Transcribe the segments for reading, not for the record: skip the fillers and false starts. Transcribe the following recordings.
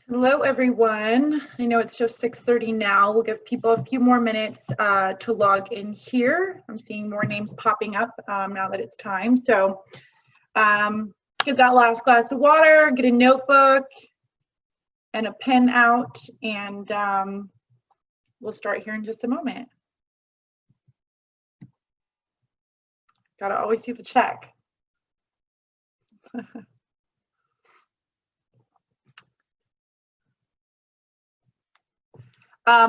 Hello, everyone. I know it's just 6:30 now. We'll give people a few more minutes to log in here. I'm seeing more names popping up now that it's time. So get that last glass of water, get a notebook and a pen out, and we'll start here in just a moment. Gotta always do the check.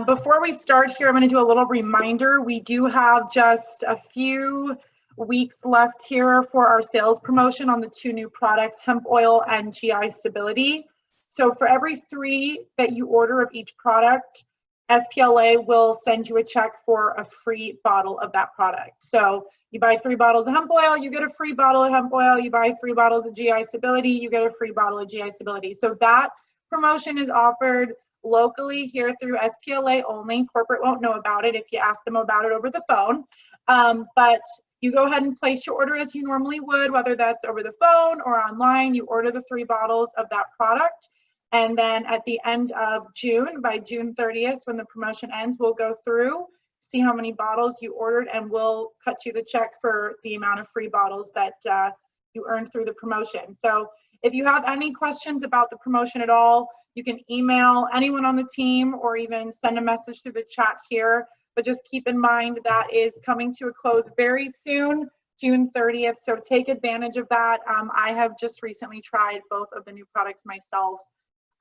Before we start here, I'm going to do a little reminder. We do have just a few weeks left here for our sales promotion on the two new products, hemp oil and GI stability. So for every 3 that you order of each product, SPLA will send you a check for a free bottle of that product. So you buy 3 bottles of hemp oil, you get a free bottle of hemp oil. You buy 3 bottles of GI stability, you get a free bottle of GI stability. So that promotion is offered locally here through SPLA only. Corporate won't know about it if you ask them about it over the phone. But you go ahead and place your order as you normally would, whether that's over the phone or online. You order the 3 bottles of that product. And then at the end of June, by June 30th, when the promotion ends, we'll go through, see how many bottles you ordered, and we'll cut you the check for the amount of free bottles that you earned through the promotion. So if you have any questions about the promotion at all, you can email anyone on the team or even send a message through the chat here. But just keep in mind that is coming to a close very soon, June 30th. So take advantage of that. I have just recently tried both of the new products myself.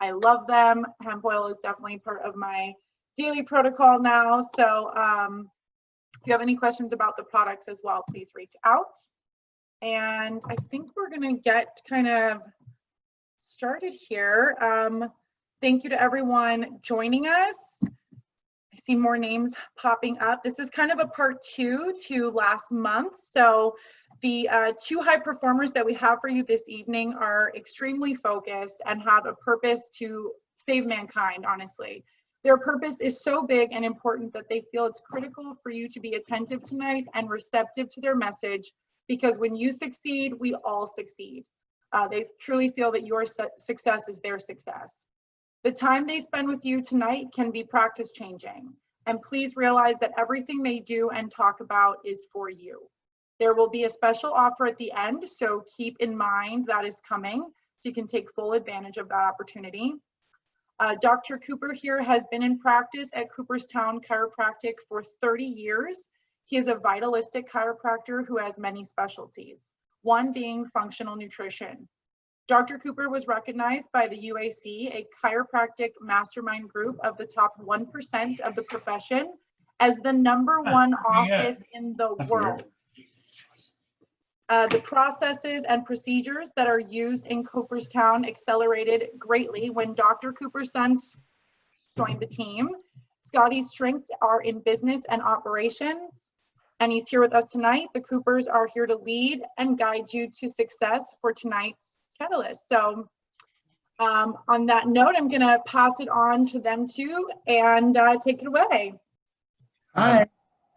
I love them. Hemp oil is definitely part of my daily protocol now. So if you have any questions about the products as well, please reach out. And I think we're going to get kind of started here. Thank you to everyone joining us. I see more names popping up. This is kind of a part 2 to last month. So the 2 high performers that we have for you this evening are extremely focused and have a purpose to save mankind, honestly. Their purpose is so big and important that they feel it's critical for you to be attentive tonight and receptive to their message, because when you succeed, we all succeed. They truly feel that your success is their success. The time they spend with you tonight can be practice changing. And please realize that everything they do and talk about is for you. There will be a special offer at the end, so keep in mind that is coming, so you can take full advantage of that opportunity. Dr. Cooper here has been in practice at Cooperstown Chiropractic for 30 years. He is a vitalistic chiropractor who has many specialties, one being functional nutrition. Dr. Cooper was recognized by the UAC, a chiropractic mastermind group of the top 1% of the profession, as the #1 office in the world. The processes and procedures that are used in Cooperstown accelerated greatly when Dr. Cooper's son joined the team. Scotty's strengths are in business and operations, and he's here with us tonight. The Coopers are here to lead and guide you to success for tonight's catalyst. So on that note, I'm going to pass it on to them too, and take it away. Hi.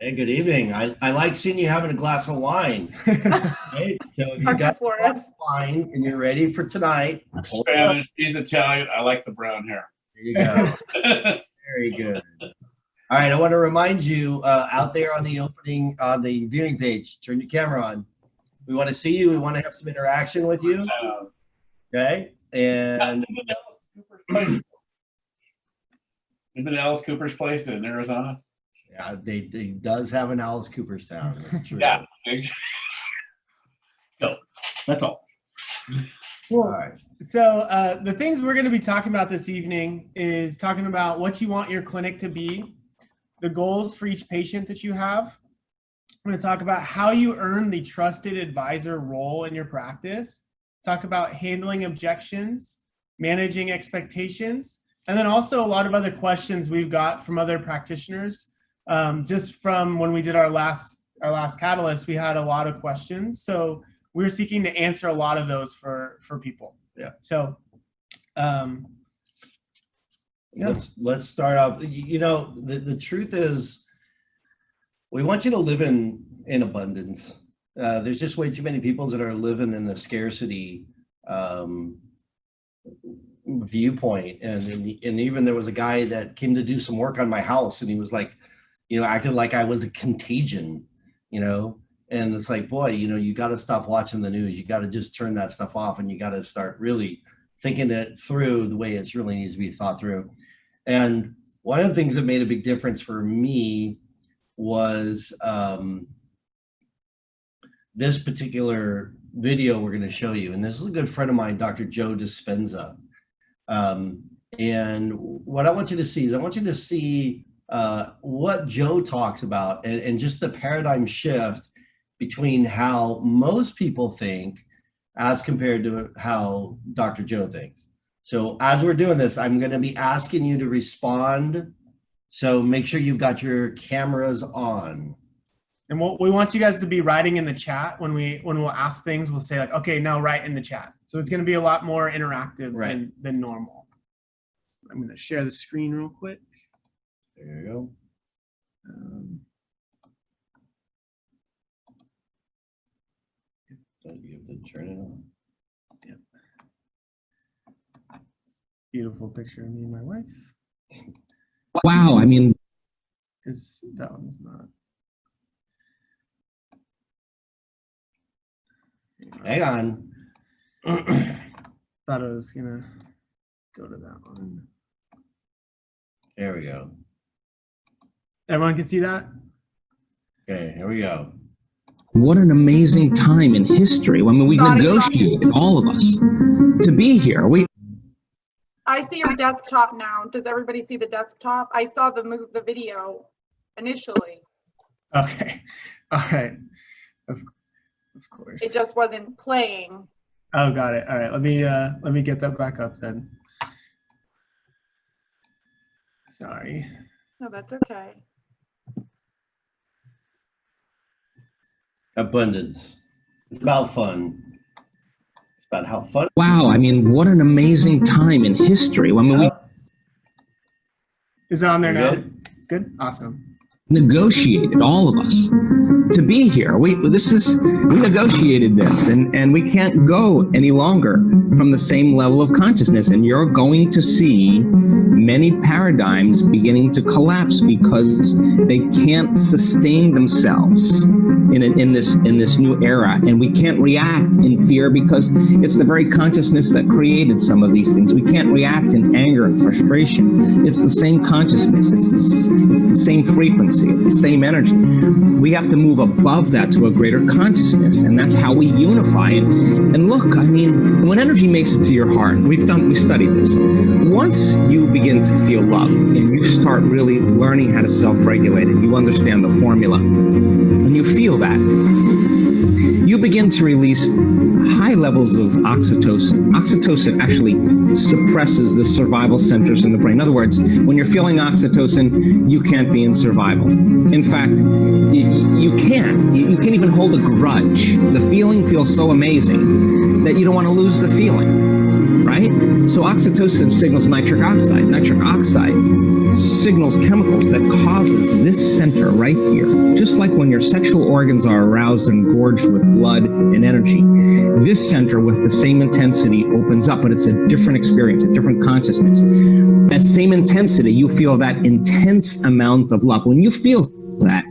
Hey, good evening. I like seeing you having a glass of wine. Right? So if you got a glass of wine and you're ready for tonight. I'm Spanish, he's Italian. I like the brown hair. There you go. Very good. All right, I want to remind you out there on the viewing page, turn your camera on. We want to see you. We want to have some interaction with you. Okay. And You've been to Alice Cooper's place in Arizona? Yeah, they does have an Alice Cooperstown. That's true. Yeah. So that's all. Cool. All right. So the things we're going to be talking about this evening is talking about what you want your clinic to be, the goals for each patient that you have. We're going to talk about how you earn the trusted advisor role in your practice, talk about handling objections, managing expectations, and then also a lot of other questions we've got from other practitioners. Just from when we did our last catalyst, we had a lot of questions. So we're seeking to answer a lot of those for people. Yeah. So yeah. Let's start off. You know, the truth is, we want you to live in abundance. There's just way too many people that are living in a scarcity viewpoint. And even there was a guy that came to do some work on my house, and he was like, acted like I was a contagion, and it's like, boy, you got to stop watching the news. You got to just turn that stuff off, and you got to start really thinking it through the way it really needs to be thought through. And one of the things that made a big difference for me was this particular video we're going to show you. And this is a good friend of mine, Dr. Joe Dispenza. And what I want you to see is I want you to see what Joe talks about, and just the paradigm shift between how most people think as compared to how Dr. Joe thinks. So as we're doing this, I'm going to be asking you to respond. So make sure you've got your cameras on. And what we want you guys to be writing in the chat when we'll ask things, we'll say like, okay, now write in the chat. So it's going to be a lot more interactive than normal. I'm going to share the screen real quick. There you go. You have to turn it on. Yep. Beautiful picture of me and my wife. Wow, I mean, Because that one's not. Hang on. Thought I was gonna go to that one. There we go. Everyone can see that? Okay, here we go. what an amazing time in history. I mean, we negotiated, all of us, to be here. I see your desktop now. Does everybody see the desktop? I saw the video initially. Okay. All right. Of course. It just wasn't playing. Oh, got it. All right. Let me get that back up then. Sorry. No, that's okay. Abundance. It's about fun. It's about how fun. Wow, I mean, what an amazing time in history. I mean, Is it on there now? Good? Good. Awesome. Negotiated, all of us, to be here. We negotiated this, and we can't go any longer from the same level of consciousness. And you're going to see many paradigms beginning to collapse because they can't sustain themselves in this new era. And we can't react in fear because it's the very consciousness that created some of these things. We can't react in anger and frustration. It's the same consciousness. It's the same frequency. It's the same energy. We have to move above that to a greater consciousness, and that's how we unify it. And look, I mean, when energy makes it to your heart, we studied this. Once you begin to feel love and you start really learning how to self-regulate and you understand the formula, and you feel that, you begin to release high levels of oxytocin. Oxytocin actually suppresses the survival centers in the brain. In other words, when you're feeling oxytocin, you can't be in survival. In fact, you can't. You can't even hold a grudge. The feeling feels so amazing that you don't want to lose the feeling, right? So oxytocin signals nitric oxide. Nitric oxide signals chemicals that causes this center right here. Just like when your sexual organs are aroused and gorged with blood and energy, this center with the same intensity opens up, but it's a different experience, a different consciousness. That same intensity, you feel that intense amount of love. When you feel that,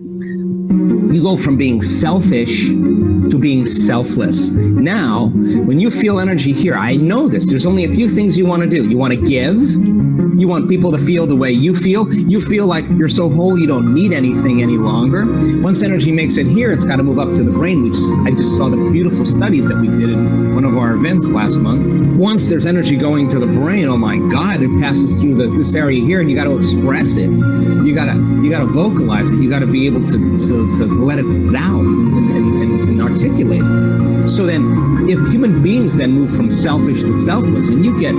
you go from being selfish to being selfless. Now, when you feel energy here, I know this, there's only a few things you want to do. You want to give. You want people to feel the way you feel. You feel like you're so whole you don't need anything any longer. Once energy makes it here, it's got to move up to the brain. I just saw the beautiful studies that we did in one of our events last month. Once there's energy going to the brain, oh my God, it passes through this area here, and you got to express it. You got to vocalize it. You got to be able to let it out and articulate it. So then, if human beings then move from selfish to selfless, and you get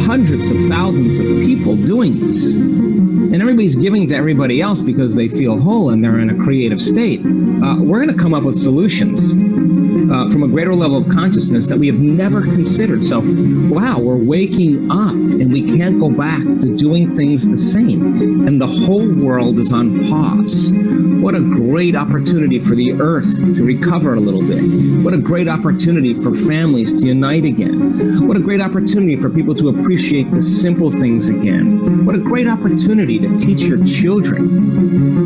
hundreds of thousands of people doing this, and everybody's giving to everybody else because they feel whole and they're in a creative state, we're going to come up with solutions. from a greater level of consciousness that we have never considered. So, wow, we're waking up and we can't go back to doing things the same. And the whole world is on pause. What a great opportunity for the earth to recover a little bit. What a great opportunity for families to unite again. What a great opportunity for people to appreciate the simple things again. What a great opportunity to teach your children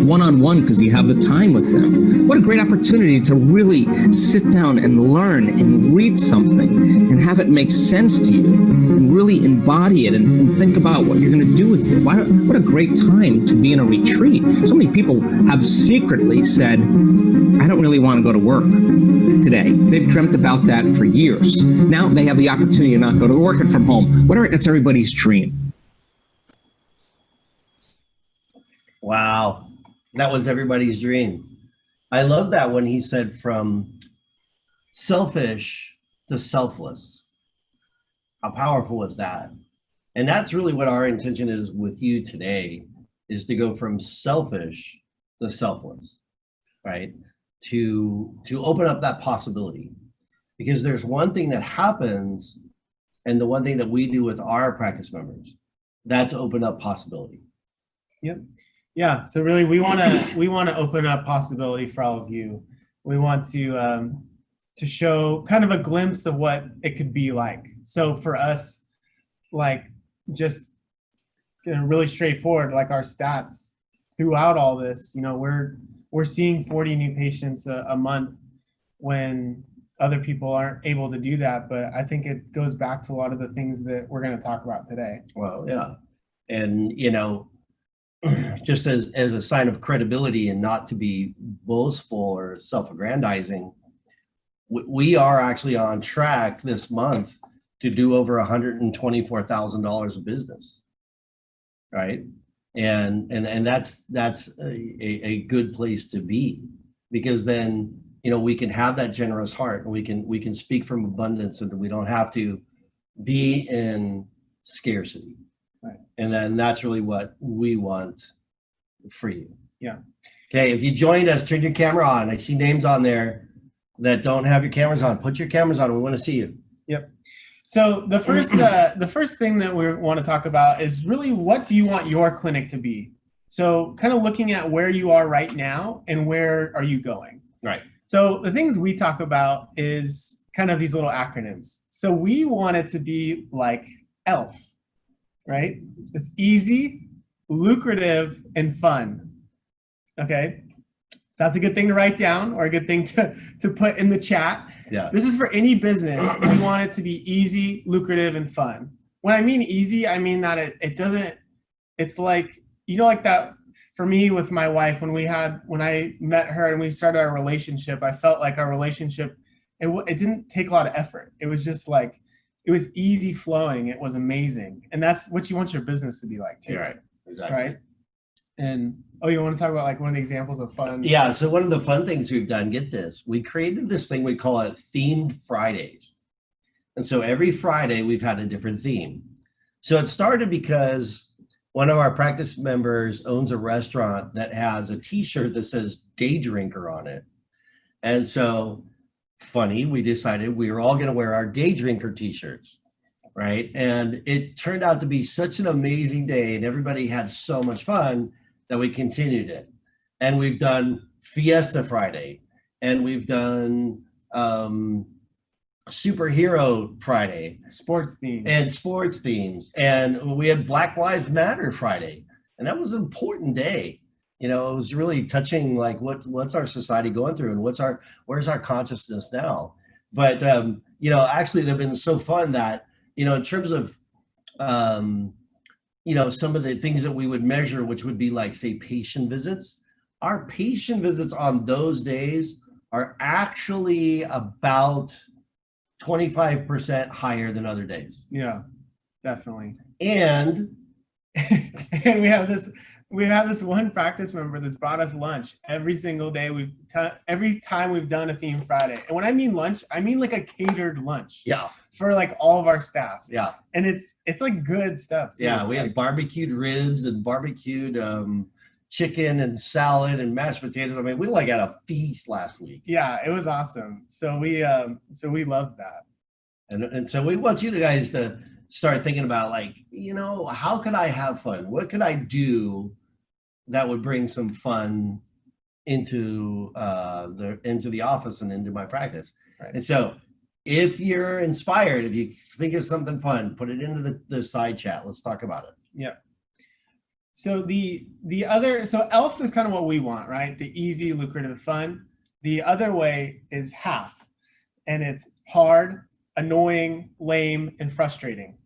one-on-one because you have the time with them. What a great opportunity to really sit down and learn and read something and have it make sense to you and really embody it and think about what you're going to do with it. What a great time to be in a retreat. So many people have secretly said, I don't really want to go to work today. They've dreamt about that for years. Now they have the opportunity to not go to working from home. That's everybody's dream. Wow. That was everybody's dream. I love that when he said from selfish to selfless. How powerful is that? And that's really what our intention is with you today, is to go from selfish to selfless, right? To open up that possibility. Because there's one thing that happens, and the one thing that we do with our practice members, that's open up possibility. Yep. Yeah. So really, we want to open up possibility for all of you. We want to show kind of a glimpse of what it could be like. So for us, like just really straightforward, like our stats throughout all this, we're seeing 40 new patients a month when other people aren't able to do that. But I think it goes back to a lot of the things that we're going to talk about today. Well, yeah. And, just as a sign of credibility and not to be boastful or self-aggrandizing, we are actually on track this month to do over $124,000 of business, right? And that's a good place to be, because then we can have that generous heart, and we can speak from abundance, and we don't have to be in scarcity. Right. And then that's really what we want for you. Yeah. Okay, if you joined us, turn your camera on. I see names on there that don't have your cameras on. Put your cameras on. We want to see you. Yep. So the first thing that we want to talk about is really, what do you want your clinic to be? So kind of looking at where you are right now and where are you going? Right. So the things we talk about is kind of these little acronyms. So we want it to be like ELF. Right? It's easy, lucrative, and fun. Okay? So that's a good thing to write down, or a good thing to put in the chat. Yeah. This is for any business. We want it to be easy, lucrative, and fun. When I mean easy, I mean that it's like, like that for me with my wife, when I met her and we started our relationship, I felt like our relationship, it didn't take a lot of effort. It was just like, it was easy flowing. It was amazing. And that's what you want your business to be like too. Yeah, right. Exactly. Right. And you want to talk about like one of the examples of fun? Yeah. So one of the fun things we've done, get this, we created this thing, we call it Themed Fridays. And so every Friday we've had a different theme. So it started because one of our practice members owns a restaurant that has a t-shirt that says Day Drinker on it. And so funny, we decided we were all going to wear our Day Drinker t-shirts, right? And it turned out to be such an amazing day, and everybody had so much fun that we continued it. And we've done Fiesta Friday, and we've done Superhero Friday, sports themes, and we had Black Lives Matter Friday, and that was an important day. It was really touching, like what's our society going through, and where's our consciousness now? But actually they've been so fun that in terms of some of the things that we would measure, which would be like, say, patient visits. Our patient visits on those days are actually about 25% higher than other days. Yeah, definitely. And we have this one practice member that's brought us lunch every single day. Every time we've done a theme Friday. And when I mean lunch, I mean like a catered lunch. Yeah. For like all of our staff. Yeah. And it's like good stuff too. Yeah, we had barbecued ribs and barbecued chicken and salad and mashed potatoes. I mean, we like had a feast last week. Yeah, it was awesome. So we loved that. And so we want you guys to start thinking about, like, how could I have fun? What could I do that would bring some fun into the office and into my practice? Right. And so if you're inspired, if you think of something fun, put it into the side chat. Let's talk about it. Yeah. So so ELF is kind of what we want, right? The easy, lucrative, fun. The other way is half, and it's hard, annoying, lame, and frustrating,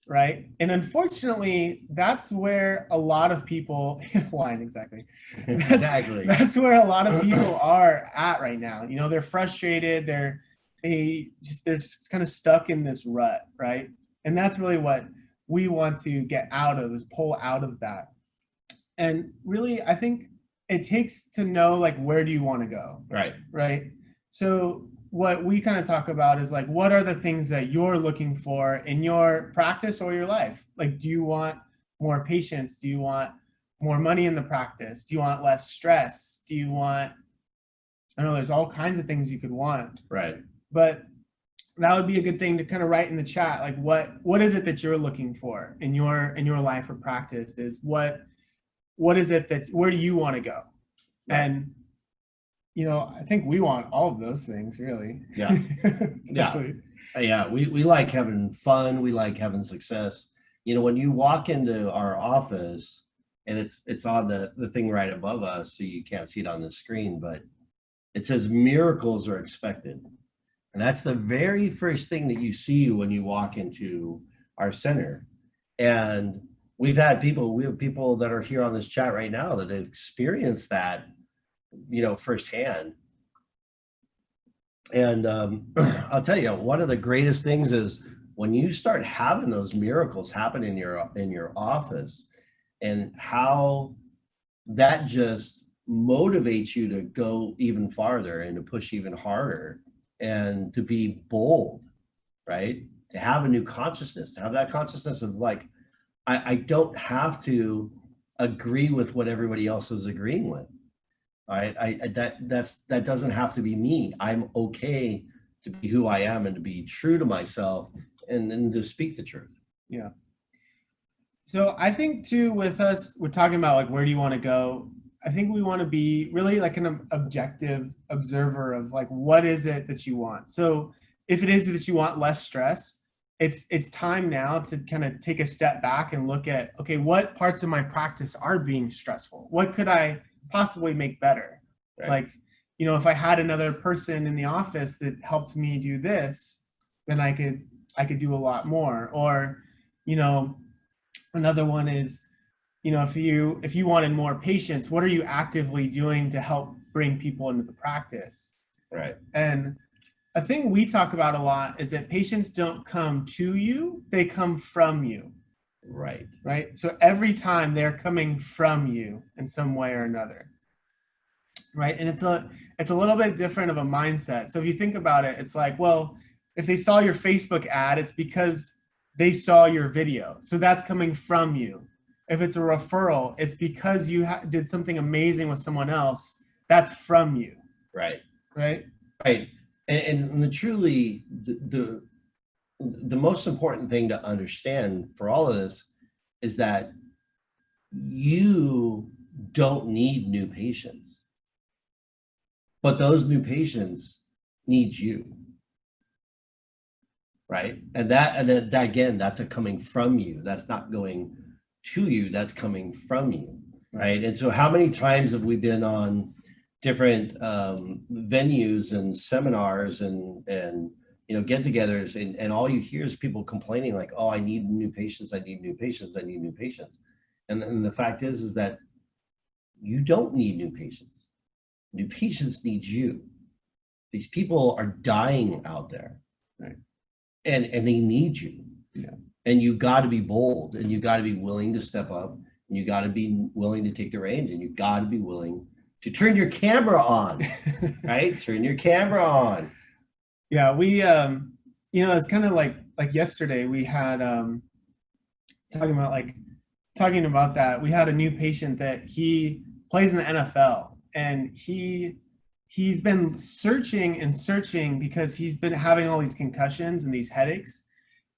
right? And unfortunately, that's where a lot of people line exactly. Exactly. That's where a lot of people are at right now. They're frustrated. They're just kind of stuck in this rut, right? And that's really what we want to get out of, is pull out of that. And really, I think it takes to know, like, where do you want to go? Right. So what we kind of talk about is, like, what are the things that you're looking for in your practice or your life? Like, do you want more patients? Do you want more money in the practice? Do you want less stress? Do you want, I know there's all kinds of things you could want. Right. But that would be a good thing to kind of write in the chat. Like, what is it that you're looking for in your life or practice? Is what is it that, where do you want to go? Right. And I think we want all of those things, really. Yeah. Yeah. We like having fun. We like having success. When you walk into our office, and it's on the thing right above us, so you can't see it on the screen, but it says miracles are expected. And that's the very first thing that you see when you walk into our center. And we have people that are here on this chat right now that have experienced that, firsthand. And I'll tell you, one of the greatest things is when you start having those miracles happen in your office, and how that just motivates you to go even farther and to push even harder and to be bold, right? To have a new consciousness, to have that consciousness of, like, I don't have to agree with what everybody else is agreeing with. Right? That doesn't have to be me. I'm okay to be who I am and to be true to myself and to speak the truth. Yeah. So I think too, with us, we're talking about, like, where do you want to go? I think we want to be really like an objective observer of, like, what is it that you want? So if it is that you want less stress, it's time now to kind of take a step back and look at, okay, what parts of my practice are being stressful? What could I possibly make better? Right. Like, if I had another person in the office that helped me do this, then I could do a lot more. Or, another one is, if you wanted more patients, what are you actively doing to help bring people into the practice? Right. And a thing we talk about a lot is that patients don't come to you, they come from you. Right. Right. So every time they're coming from you in some way or another. Right. And it's a little bit different of a mindset. So if you think about it, it's like, well, if they saw your Facebook ad, it's because they saw your video. So that's coming from you. If it's a referral, it's because you did something amazing with someone else. That's from you. Right. Right. Right. And the most important thing to understand for all of this is that you don't need new patients, but those new patients need you. Right. And that again, that's a coming from you. That's not going to you. That's coming from you. Right. And so how many times have we been on different venues and seminars and get-togethers, and all you hear is people complaining, like, oh, I need new patients, I need new patients, I need new patients. And then the fact is that you don't need new patients. New patients need you. These people are dying out there, right? And they need you. Yeah. And you got to be bold, and you got to be willing to step up, and you got to be willing to take the reins, and you got to be willing to turn your camera on, right? Turn your camera on. Yeah, we, it's kind of like yesterday we had talking about, like, talking about that, we had a new patient that he plays in the NFL, and he's been searching and searching because he's been having all these concussions and these headaches,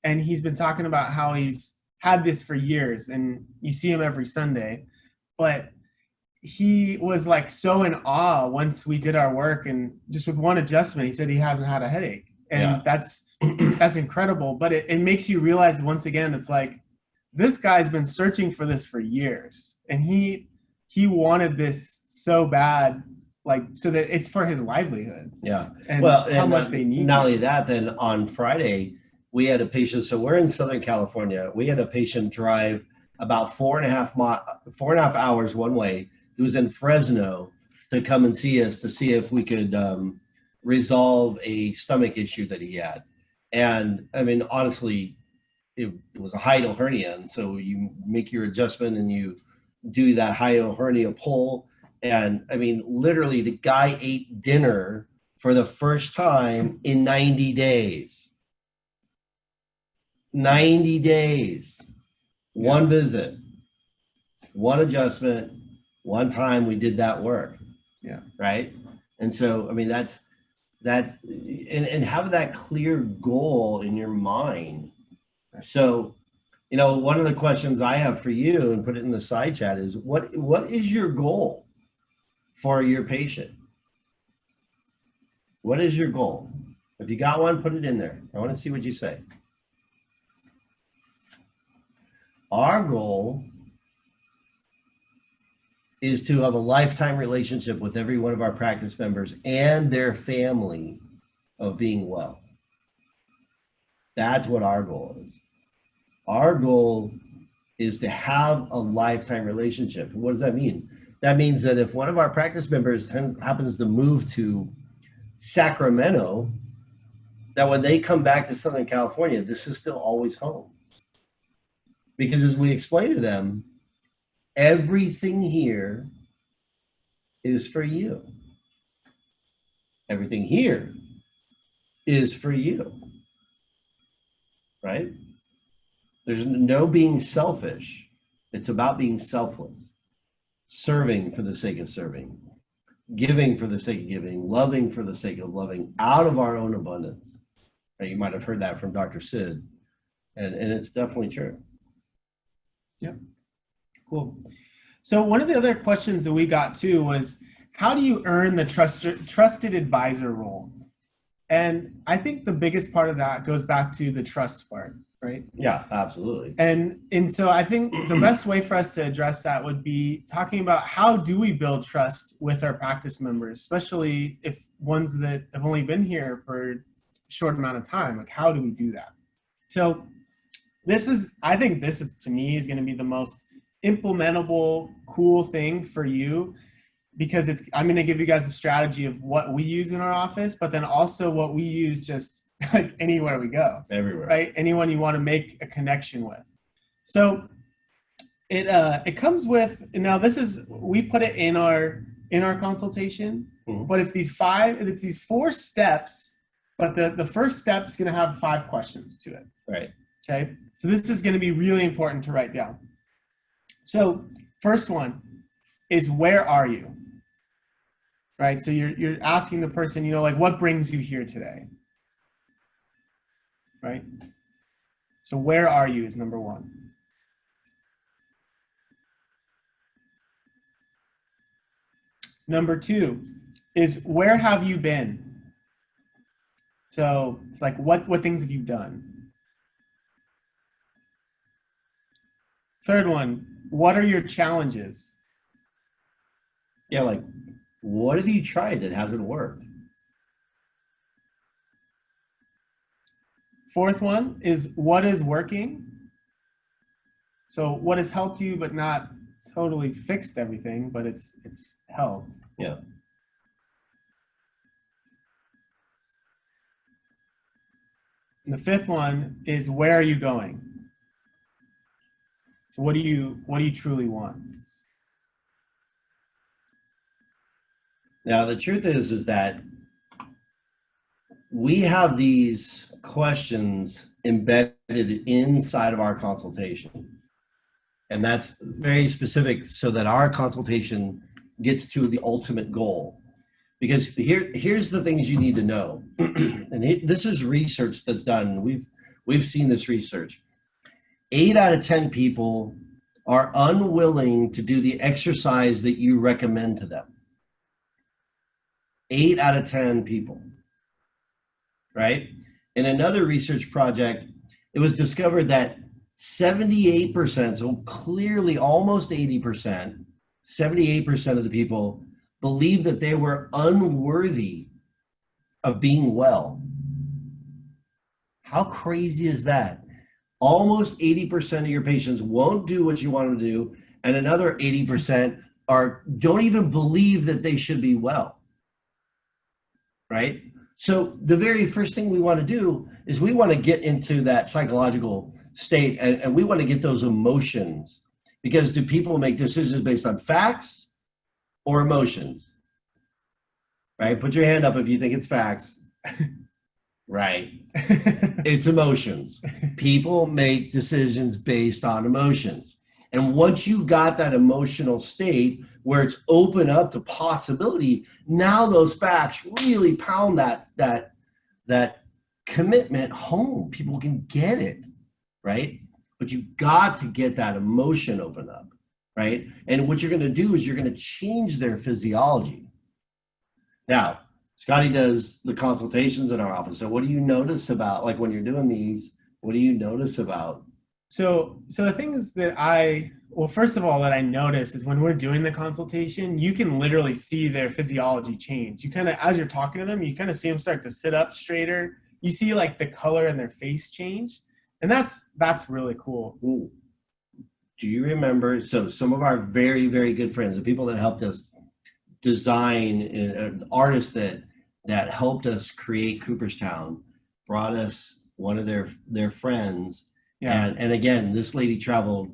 and he's been talking about how he's had this for years, and you see him every Sunday, but he was like so in awe once we did our work, and just with one adjustment, he said he hasn't had a headache, and that's incredible. But it makes you realize once again, it's like this guy's been searching for this for years, and he wanted this so bad, like so that it's for his livelihood. Yeah. And Well, how and much they need. not only that, then on Friday we had a patient. So we're in Southern California. We had a patient drive about 4.5 hours one way. He was in Fresno to come and see us to see if we could resolve a stomach issue that he had. And I mean, honestly, it was a hiatal hernia. And so you make your adjustment and you do that hiatal hernia pull. And I mean, literally the guy ate dinner for the first time in 90 days. 90 days. One visit, one adjustment, one time we did that work. Yeah. Right. And so, I mean, that's and have that clear goal in your mind. So, you know, one of the questions I have for you, and put it in the side chat, is what is your goal for your patient? What is your goal? If you got one, put it in there. I want to see what you say. Our goal is to have a lifetime relationship with every one of our practice members and their family of being well. That's what our goal is. Our goal is to have a lifetime relationship. What does that mean? That means that if one of our practice members happens to move to Sacramento, that when they come back to Southern California, this is still always home. Because as we explain to them, everything here is for you. Everything here is for you, right? There's no being selfish. It's about being selfless, serving for the sake of serving, giving for the sake of giving, loving for the sake of loving, out of our own abundance. Right? You might have heard that from Dr. Sid, and it's definitely true. Yep. Cool. So one of the other questions that we got too was, how do you earn the trusted advisor role? And I think the biggest part of that goes back to the trust part, right? Yeah, absolutely. And so I think the best way for us to address that would be talking about how do we build trust with our practice members, especially if ones that have only been here for a short amount of time. Like, how do we do that? So I think this is, to me, is going to be the most implementable, cool thing for you, because I'm going to give you guys the strategy of what we use in our office, but then also what we use just like anywhere we go. Everywhere. Right? Anyone you want to make a connection with. So it comes with, now we put it in our consultation, but it's these 4 steps, but the first step is going to have 5 questions to it. Right. Okay. So this is going to be really important to write down. So first one is, where are you? Right. So you're asking the person, you know, like, what brings you here today? Right. So where are you is number 1. Number 2 is, where have you been? So it's like, what things have you done? Third one, what are your challenges? Yeah, like, what have you tried that hasn't worked? Fourth one is, what is working? So what has helped you but not totally fixed everything, but it's helped. Yeah. And the fifth one is, where are you going? So what do you truly want? Now, the truth is that we have these questions embedded inside of our consultation. And that's very specific so that our consultation gets to the ultimate goal. Because here's the things you need to know. And this is research that's done. We've seen this research. 8 out of 10 people are unwilling to do the exercise that you recommend to them. 8 out of 10 people, right? In another research project, it was discovered that 78%, so clearly almost 80%, 78% of the people believe that they were unworthy of being well. How crazy is that? Almost 80% of your patients won't do what you want them to do, and another 80% don't even believe that they should be well, right? So the very first thing we want to do is we want to get into that psychological state, and we want to get those emotions, because do people make decisions based on facts or emotions? Right? Put your hand up if you think it's facts. Right. It's emotions. People make decisions based on emotions. And once you got that emotional state where it's open up to possibility, now those facts really pound that commitment home. People can get it, right? But you got to get that emotion open up, right? And what you're going to do is you're going to change their physiology. Now, Scotty does the consultations in our office. So what do you notice about, like when you're doing these, what do you notice about? So the things that first of all, that I notice is when we're doing the consultation, you can literally see their physiology change. You kind of, as you're talking to them, you kind of see them start to sit up straighter. You see like the color in their face change. And that's really cool. Ooh. Do you remember, so some of our very, very good friends, the people that helped us design, artists that helped us create Cooperstown, brought us one of their friends. Yeah. And again, this lady traveled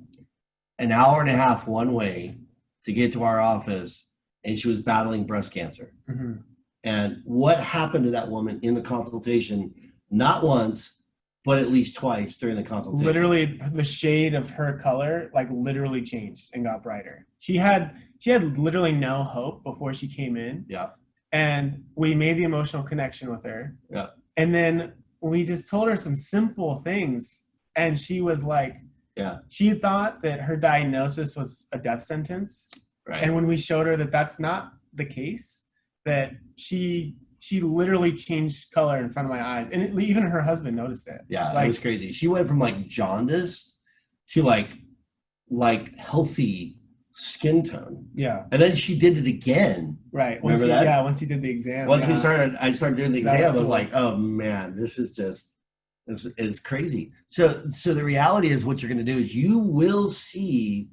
an hour and a half one way to get to our office, and she was battling breast cancer. Mm-hmm. And what happened to that woman in the consultation, not once, but at least twice during the consultation? Literally, the shade of her color, like literally changed and got brighter. She had literally no hope before she came in. Yeah. And we made the emotional connection with her. Yeah. And then we just told her some simple things. And she was like, yeah, she thought that her diagnosis was a death sentence. Right. And when we showed her that that's not the case, that she literally changed color in front of my eyes. And even her husband noticed it. Yeah, it was crazy. She went from like jaundice to like healthy skin tone. Yeah. And then she did it again. Right. Remember that? Yeah, once he did the exam. Once I started doing the exam, I was cool. like, oh man, this is crazy. So the reality is what you're going to do is you will see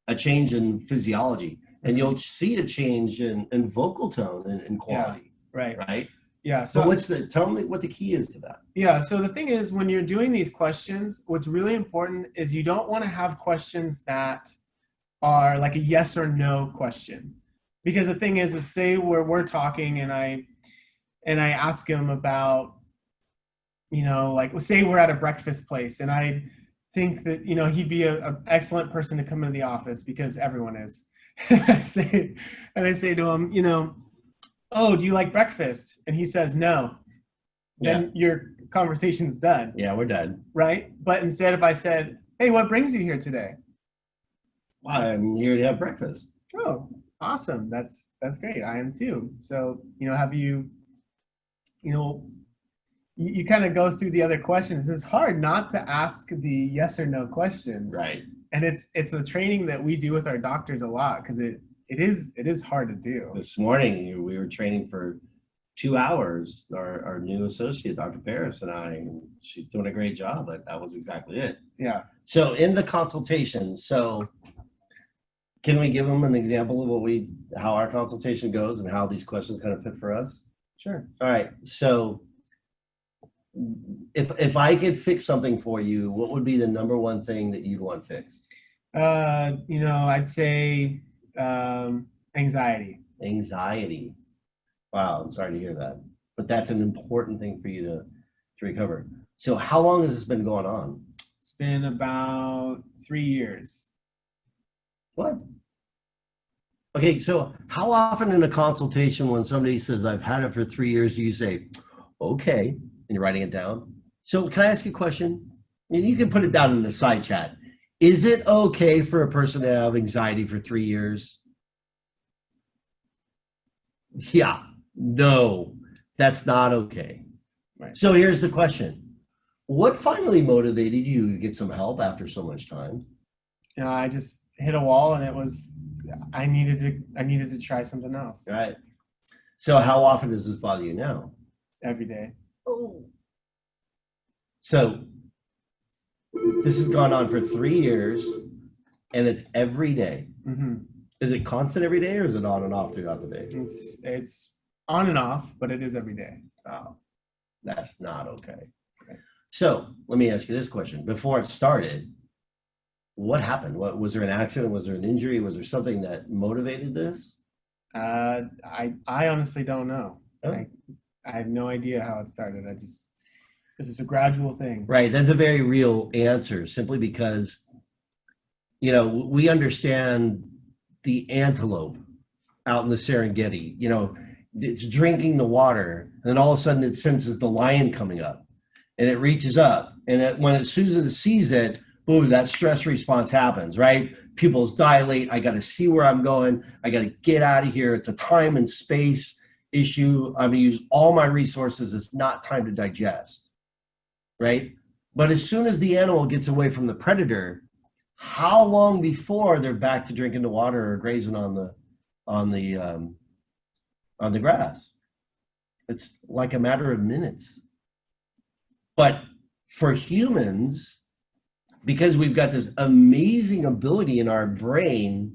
a change in physiology, and you'll see a change in vocal tone and quality. Yeah, right. Yeah. So tell me what the key is to that. Yeah. So the thing is, when you're doing these questions, what's really important is you don't want to have questions that are like a yes or no question. Because the thing is say we're talking and I ask him about, like say we're at a breakfast place and I think that, he'd be an excellent person to come into the office because everyone is. And I say to him, oh, do you like breakfast? And he says no. Then your conversation's done. Yeah, we're done. Right? But instead if I said, hey, what brings you here today? I'm here to have breakfast. Oh, awesome. That's great. I am too. So, have you kind of go through the other questions. It's hard not to ask the yes or no questions. Right. And it's the training that we do with our doctors a lot because it is hard to do. This morning we were training for 2 hours, our new associate, Dr. Paris, and I, she's doing a great job, but that was exactly it. Yeah. So in the consultation, can we give them an example of how our consultation goes and how these questions kind of fit for us? Sure. All right. So if I could fix something for you, what would be the number one thing that you'd want fixed? I'd say anxiety. Anxiety. Wow, I'm sorry to hear that. But that's an important thing for you to recover. So how long has this been going on? It's been about 3 years. What? Okay, so how often in a consultation when somebody says, I've had it for 3 years, do you say, okay, and you're writing it down? So can I ask you a question? And you can put it down in the side chat. Is it okay for a person to have anxiety for 3 years? Yeah, no, that's not okay. Right. So here's the question. What finally motivated you to get some help after so much time? You know, I just hit a wall, and it was I needed to try something else Right. So how often does this bother you now? every day. Oh. So this has gone on for 3 years, and it's every day. Mm-hmm. Is it constant every day, or is it on and off throughout the day? It's on and off, but it is every day. Oh, that's not okay. So let me ask you this question. Before it started, what happened? What was there an accident? Was there an injury? Was there something that motivated this? I honestly don't know. Oh. I have no idea how it started. This is a gradual thing. Right. That's a very real answer, simply because, you know, we understand the antelope out in the Serengeti. You know, it's drinking the water, and then all of a sudden it senses the lion coming up, and it reaches up, and as soon as it sees it, boom, that stress response happens, right? Pupils dilate. I got to see where I'm going. I got to get out of here. It's a time and space issue. I'm going to use all my resources. It's not time to digest, right? But as soon as the animal gets away from the predator, how long before they're back to drinking the water or grazing on the grass? It's like a matter of minutes. But for humans, because we've got this amazing ability in our brain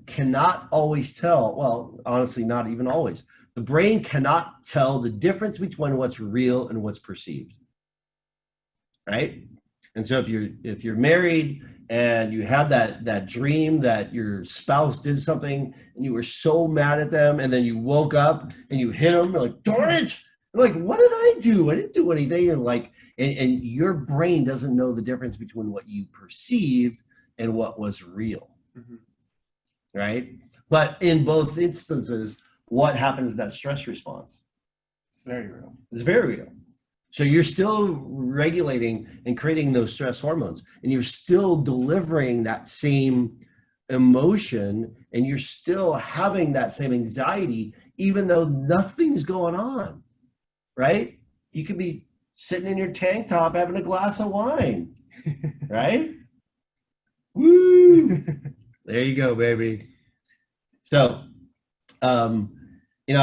cannot always tell, well, honestly, not even always. The brain cannot tell the difference between what's real and what's perceived, right? And so if you're married and you have that dream that your spouse did something and you were so mad at them, and then you woke up and you hit them, you're like, darn it! You're like, what did I do? I didn't do anything. You're like, and your brain doesn't know the difference between what you perceived and what was real, right? But in both instances, what happens to that stress response? It's very real. It's very real. So you're still regulating and creating those stress hormones, and you're still delivering that same emotion, and you're still having that same anxiety, even though nothing's going on, right? You could be sitting in your tank top having a glass of wine, right? Woo! There you go, baby. So, you know,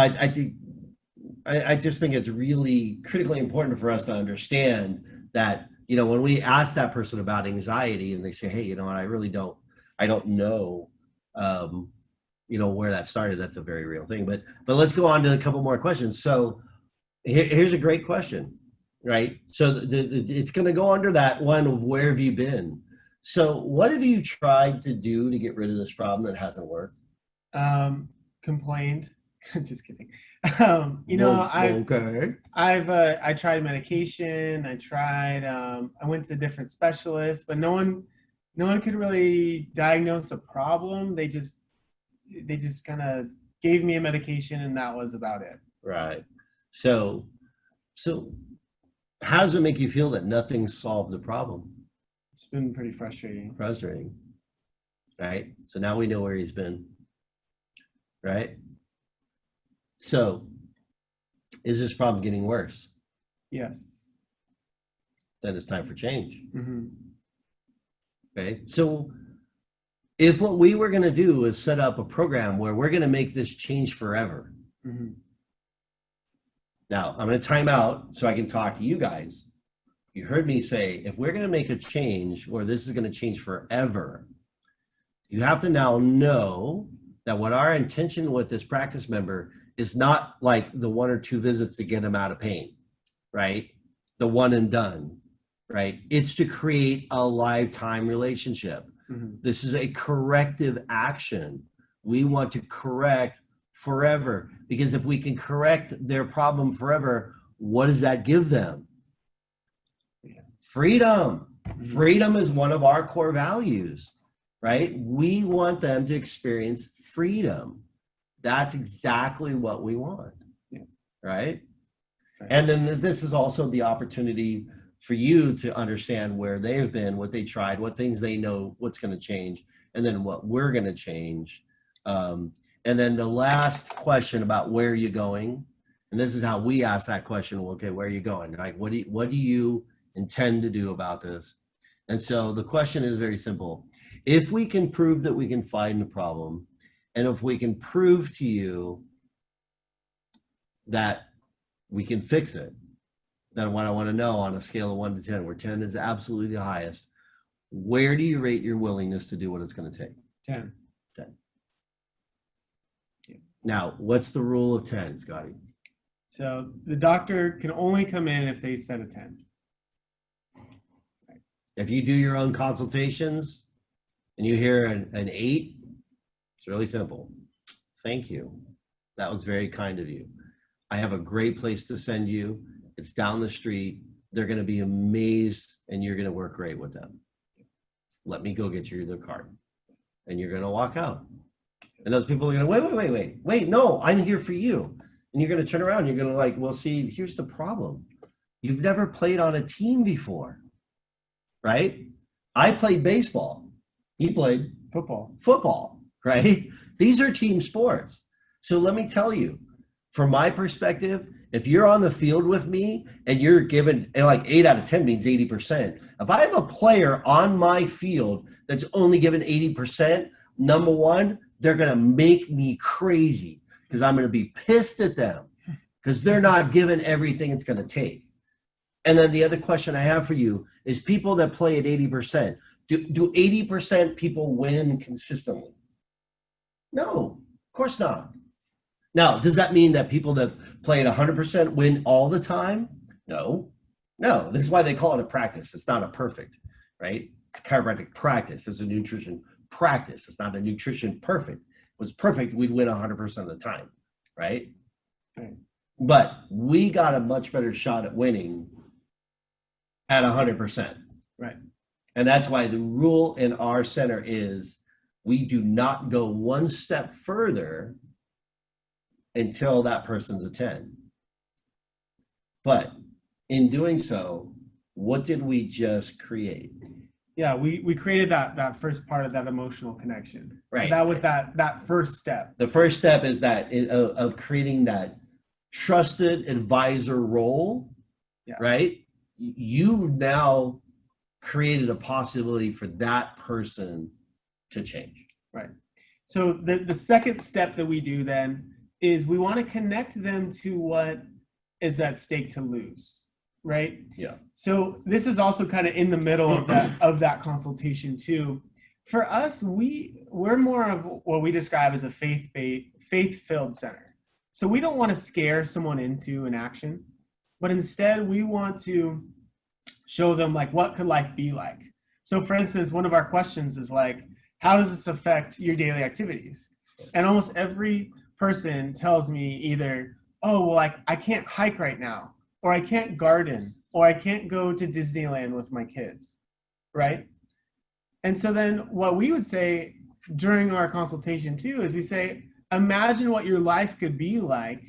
I just think it's really critically important for us to understand that, you know, when we ask that person about anxiety and they say, hey, you know what, I don't know, you know, where that started, that's a very real thing. But let's go on to a couple more questions. So here's a great question, right? So it's going to go under that one of where have you been? So what have you tried to do to get rid of this problem that hasn't worked? Complained. Just kidding. You know, I tried medication. I went to different specialists, but no one could really diagnose a problem. They just kind of gave me a medication, and that was about it. Right. So how does it make you feel that nothing solved the problem? It's been pretty frustrating. Frustrating. Right. So now we know where he's been. Right. So is this problem getting worse? Yes. Then it's time for change. Mm-hmm. Okay. So if what we were going to do is set up a program where we're going to make this change forever. Mm-hmm. Now I'm going to time out so I can talk to you guys. You heard me say, if we're going to make a change where this is going to change forever, you have to now know that what our intention with this practice member is not like the 1 or 2 visits to get them out of pain, right? The one and done, right? It's to create a lifetime relationship. Mm-hmm. This is a corrective action. We want to correct forever, because if we can correct their problem forever, what does that give them? Freedom. Freedom is one of our core values. right? We want them to experience freedom. That's exactly what we want, right? And then this is also the opportunity for you to understand where they've been, what they tried, what things they know, what's going to change, and then what we're going to change. And then the last question about where are you going? And this is how we ask that question. Okay, where are you going? Like, what do you intend to do about this? And so the question is very simple. If we can prove that we can find the problem, and if we can prove to you that we can fix it, then what I want to know on a scale of 1 to 10, where 10 is absolutely the highest, where do you rate your willingness to do what it's going to take? 10. 10. Now, what's the rule of 10, Scotty? So the doctor can only come in if they set a 10. If you do your own consultations and you hear an 8, it's really simple. Thank you. That was very kind of you. I have a great place to send you. It's down the street. They're going to be amazed and you're going to work great with them. Let me go get you the card. And you're going to walk out. And those people are going to, wait, no, I'm here for you. And you're going to turn around. You're going to like, well, see, here's the problem. You've never played on a team before, right? I played baseball. He played football, right? These are team sports. So let me tell you, from my perspective, if you're on the field with me and you're given, and like 8 out of 10 means 80%. If I have a player on my field that's only given 80%, number one, they're going to make me crazy because I'm going to be pissed at them because they're not given everything it's going to take. And then the other question I have for you is people that play at 80%, do 80% people win consistently? No, of course not. Now, does that mean that people that play at 100% win all the time? No. This is why they call it a practice. It's not a perfect, right? It's a chiropractic practice. It's a nutrition practice. It's not a nutrition perfect. If it was perfect, we'd win 100% of the time, right? But we got a much better shot at winning at 100%. Right. And that's why the rule in our center is we do not go one step further until that person's a 10. But in doing so, what did we just create? Yeah, we created that first part of that emotional connection. Right. So that was that first step. The first step is that of creating that trusted advisor role, right? You've now created a possibility for that person to change. Right. So the second step that we do then is we want to connect them to what is at stake to lose, right? Yeah. So this is also kind of in the middle of that consultation too. For us, we're more of what we describe as a faith-filled center. So we don't want to scare someone into an action, but instead we want to show them like, what could life be like? So for instance, one of our questions is like, how does this affect your daily activities? And almost every person tells me either, oh, well, like I can't hike right now, or I can't garden, or I can't go to Disneyland with my kids, right? And so then what we would say during our consultation too is we say, imagine what your life could be like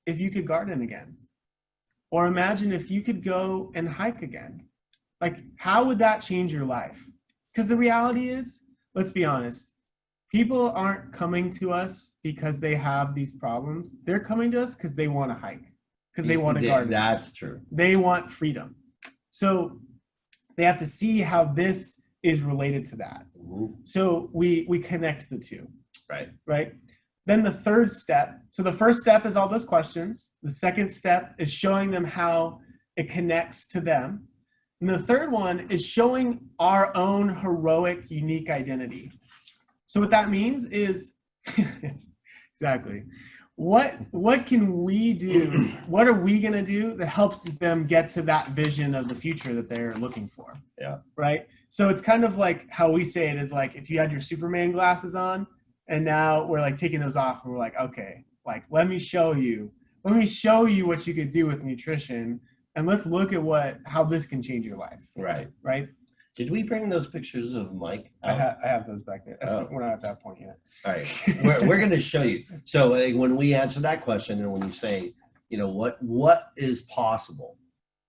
if you could garden again. Or imagine if you could go and hike again. Like, how would that change your life? Because the reality is, let's be honest, people aren't coming to us because they have these problems. They're coming to us because they want to hike, because they want to garden. That's true. They want freedom. So they have to see how this is related to that. Mm-hmm. So we connect the two. Right. Then the third step, so the first step is all those questions. The second step is showing them how it connects to them. And the third one is showing our own heroic, unique identity. So what that means is, exactly, what can we do? What are we going to do that helps them get to that vision of the future that they're looking for? Yeah. Right? So it's kind of like how we say it is like if you had your Superman glasses on, and now we're like taking those off and we're like, okay, like, let me show you what you could do with nutrition. And let's look at how this can change your life. Right. Right. Did we bring those pictures of Mike I out? have those back there. Oh. We're not at that point yet. All right, we're going to show you. So when we answer that question, and when you say, you know, what is possible,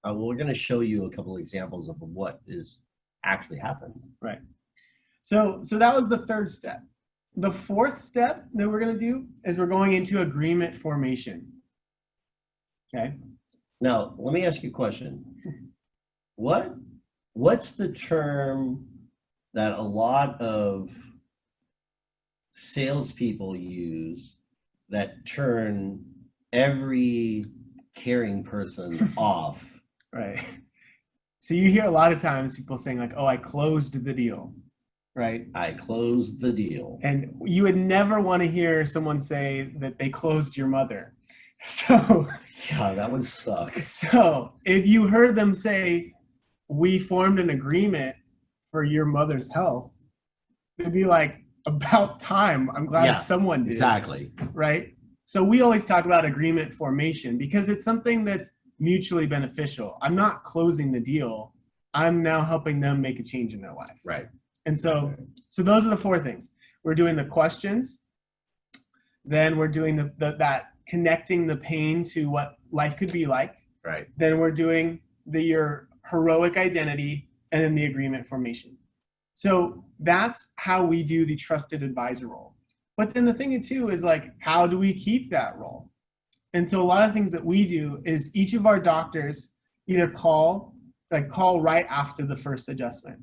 we're going to show you a couple examples of what is actually happened. Right. So that was the third step. The fourth step that we're going to do is we're going into agreement formation. Okay. Now, let me ask you a question. What's the term that a lot of salespeople use that turn every caring person off? Right. So you hear a lot of times people saying like, oh, I closed the deal, right? I closed the deal. And you would never want to hear someone say that they closed your mother. So Yeah, that would suck. So if you heard them say, we formed an agreement for your mother's health, it'd be like, about time. I'm glad Yeah, someone did. Exactly. Right? So we always talk about agreement formation because it's something that's mutually beneficial. I'm not closing the deal. I'm now helping them make a change in their life. Right. And so those are the four things. We're doing the questions. Then we're doing that connecting the pain to what life could be like. Right. Then we're doing your heroic identity and then the agreement formation. So that's how we do the trusted advisor role. But then the thing too is like, how do we keep that role? And so a lot of things that we do is each of our doctors either call right after the first adjustment.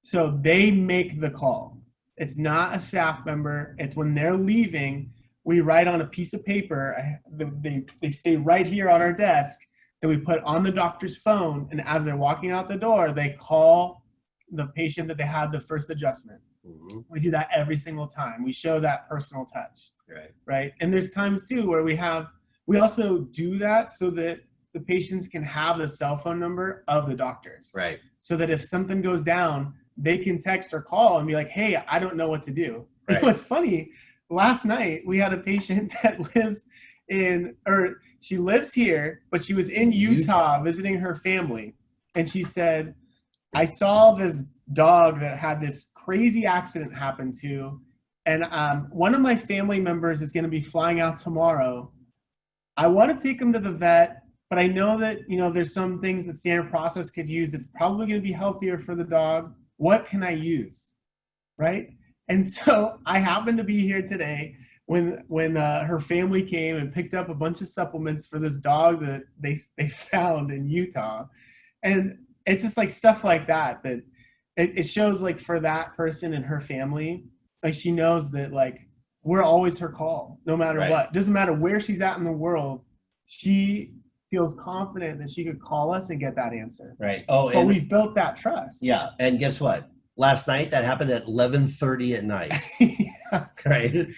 So they make the call. It's not a staff member. It's when they're leaving, we write on a piece of paper. They stay right here on our desk that we put on the doctor's phone. And as they're walking out the door, they call the patient that they had the first adjustment. Mm-hmm. We do that every single time. We show that personal touch. Right. Right. And there's times too where we also do that so that the patients can have the cell phone number of the doctors. Right. So that if something goes down, they can text or call and be like, hey, I don't know what to do. Right. You know, what's funny, last night we had a patient that she lives here, but she was in Utah visiting her family. And she said, I saw this dog that had this crazy accident happen to, and one of my family members is going to be flying out tomorrow. I want to take him to the vet, but I know that, there's some things that standard process could use that's probably going to be healthier for the dog. What can I use? Right? And so I happened to be here today when her family came and picked up a bunch of supplements for this dog that they found in Utah. And it's just like stuff like that it shows like for that person and her family, like she knows that like we're always her call, no matter what. Doesn't matter where she's at in the world. She feels confident that she could call us and get that answer. Right. Oh, but we've built that trust. Yeah. And guess what? Last night that happened at 11:30 at night. Yeah. Right.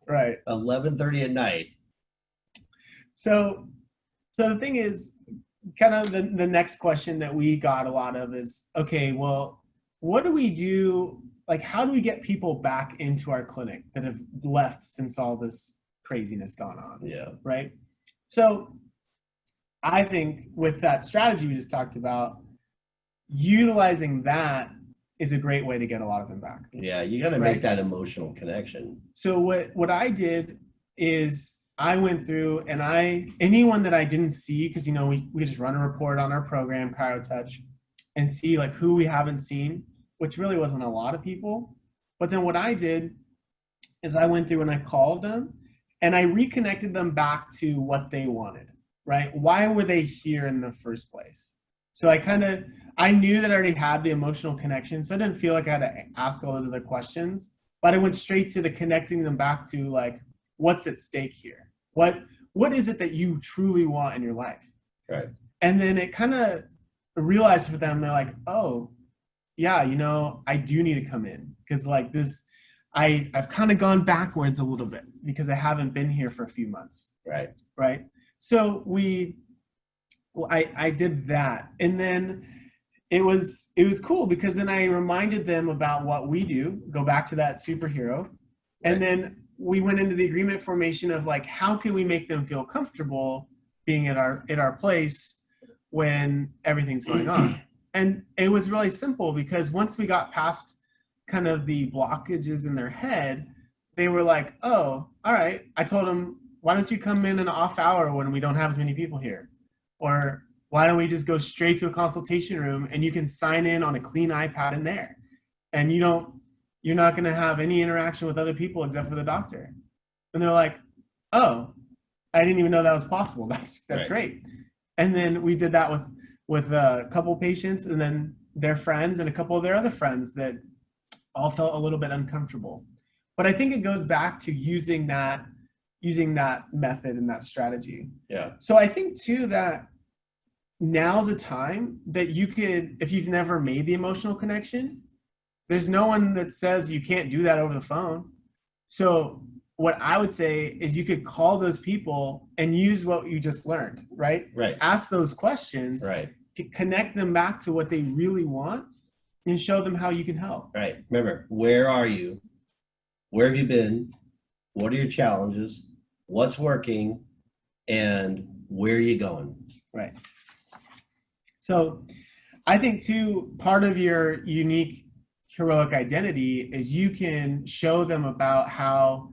Right. 11:30 at night. So the thing is, kind of the next question that we got a lot of is, okay, well, what do we do? Like, how do we get people back into our clinic that have left since all this craziness gone on? Yeah. Right. So I think with that strategy we just talked about, utilizing that is a great way to get a lot of them back. Yeah. You got to make that emotional connection. So what I did is I went through and anyone that I didn't see, because, we just run a report on our program, CryoTouch, and see like who we haven't seen, which really wasn't a lot of people. But then what I did is I went through and I called them and I reconnected them back to what they wanted, right? Why were they here in the first place? So I knew that I already had the emotional connection. So I didn't feel like I had to ask all those other questions, but I went straight to the connecting them back to like, what's at stake here? What is it that you truly want in your life? Right. And then it kind of realized for them, they're like, oh, yeah, I do need to come in because like this, I've kind of gone backwards a little bit because I haven't been here for a few months. Right. Right. So I did that. And then it was cool because then I reminded them about what we do, go back to that superhero. And then we went into the agreement formation of like, how can we make them feel comfortable being at our place when everything's going on? And it was really simple because once we got past kind of the blockages in their head, they were like, oh, all right. I told them, why don't you come in an off hour when we don't have as many people here? Or why don't we just go straight to a consultation room and you can sign in on a clean iPad in there? And you're not going to have any interaction with other people except for the doctor. And they're like, oh, I didn't even know that was possible. That's Right. great. And then we did that with a couple patients and then their friends and a couple of their other friends that all felt a little bit uncomfortable. But I think it goes back to using that method and that strategy. Yeah. So I think too that now's a time that you could, if you've never made the emotional connection, there's no one that says you can't do that over the phone. So what I would say is you could call those people and use what you just learned, right? Right. Ask those questions, Right. connect them back to what they really want and show them how you can help. Right. Remember, where are you? Where have you been? What are your challenges? What's working? And where are you going? Right. So I think too, part of your unique heroic identity is you can show them about how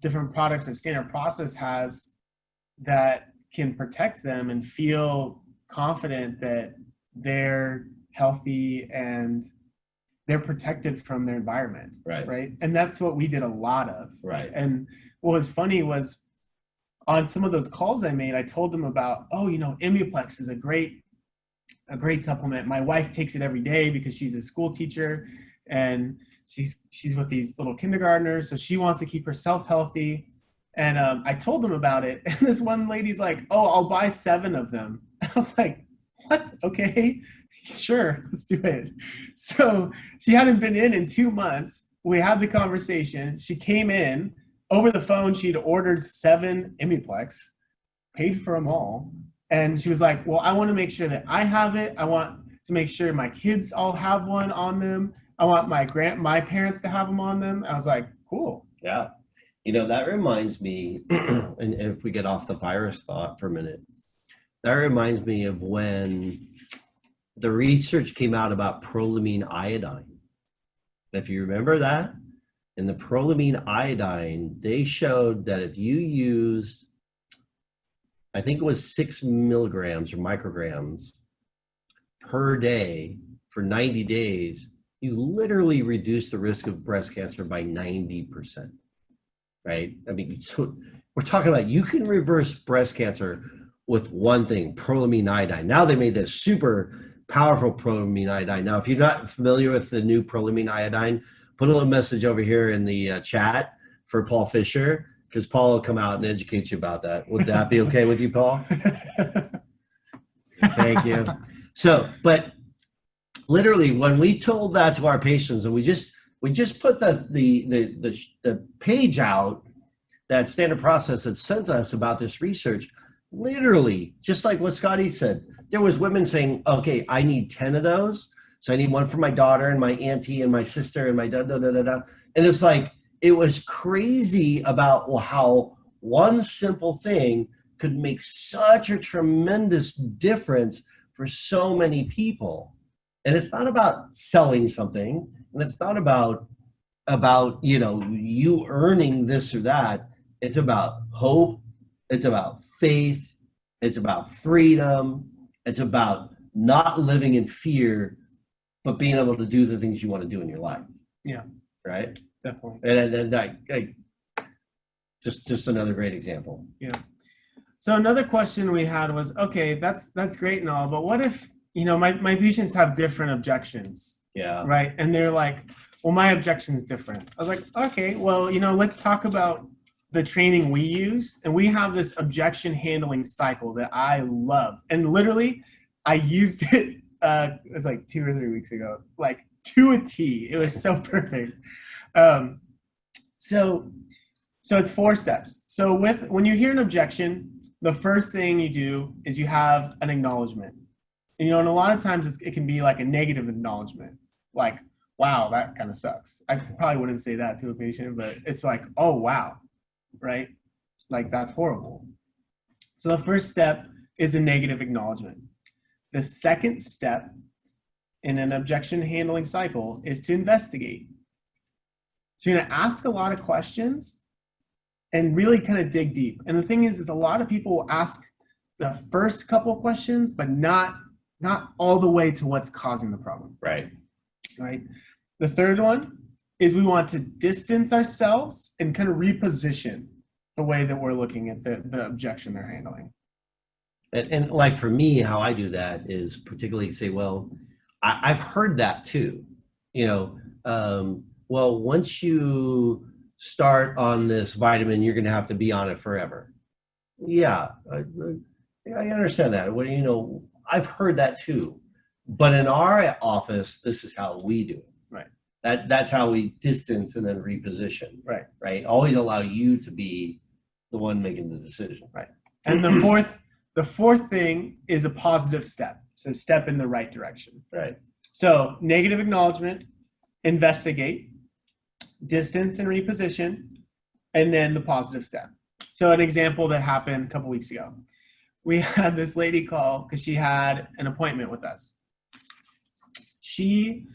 different products that Standard Process has that can protect them and feel confident that they're healthy and they're protected from their environment. Right. Right. And that's what we did a lot of. Right. And what was funny was on some of those calls I made, I told them about, oh, Imuplex is a great supplement. My wife takes it every day because she's a school teacher and she's with these little kindergartners. So she wants to keep herself healthy. And I told them about it. And this one lady's like, oh, I'll buy 7 of them. And I was like, what? Okay, sure, let's do it. So she hadn't been in 2 months. We had the conversation. She came in over the phone. She'd ordered 7 Imuplex, paid for them all. And she was like, well, I want to make sure that I have it. I want to make sure my kids all have one on them. I want my parents to have them on them. I was like, cool. Yeah. That reminds me, and if we get off the virus thought for a minute, that reminds me of when the research came out about prolamine iodine. If you remember that, in the prolamine iodine, they showed that if you used, I think it was 6 milligrams or micrograms per day for 90 days, you literally reduce the risk of breast cancer by 90%, right? I mean, so we're talking about you can reverse breast cancer with one thing, prolamine iodine. Now they made this super powerful prolamine iodine. Now, if you're not familiar with the new prolamine iodine, put a little message over here in the chat for Paul Fisher, because Paul will come out and educate you about that. Would that be okay with you, Paul? Thank you. So, but literally, when we told that to our patients, and we just put the page out that Standard Process had sent us about this research, literally, just like what Scotty said, there was women saying, okay, I need 10 of those. So I need one for my daughter and my auntie and my sister and my da-da-da-da-da. And it's like, it was crazy about how one simple thing could make such a tremendous difference for so many people. And it's not about selling something, and it's not about you earning this or that. It's about hope. It's about faith. It's about freedom. It's about not living in fear, but being able to do the things you want to do in your life. Yeah, right. Definitely. And just another great example. Yeah. So another question we had was, okay, that's great and all, but what if, my patients have different objections? Yeah. Right. And they're like, well, my objection is different. I was like, okay, well, let's talk about the training we use. And we have this objection handling cycle that I love. And literally I used it, it was like 2 or 3 weeks ago, like to a T. It was so perfect. So it's 4 steps. So when you hear an objection, the first thing you do is you have an acknowledgement. And, and a lot of times it can be like a negative acknowledgement, like, wow, that kind of sucks. I probably wouldn't say that to a patient, but it's like, oh, wow, right? Like, that's horrible. So the first step is a negative acknowledgement. The second step in an objection handling cycle is to investigate. So you're going to ask a lot of questions and really kind of dig deep. And the thing is a lot of people will ask the first couple of questions, but not all the way to what's causing the problem. Right. Right. The third one is we want to distance ourselves and kind of reposition the way that we're looking at the objection they're handling. And like for me, how I do that is particularly say, well, I've heard that too. You know, well, once you start on this vitamin, you're going to have to be on it forever. Yeah, I understand that. Well, you know, I've heard that too. But in our office, this is how we do it. Right. That's how we distance and then reposition. Right. Right. Always allow you to be the one making the decision. Right. And the fourth thing is a positive step. So step in the right direction. Right. So negative acknowledgement, investigate, distance and reposition, and then the positive step. So an example that happened a couple weeks ago. We had this lady call because she had an appointment with us. She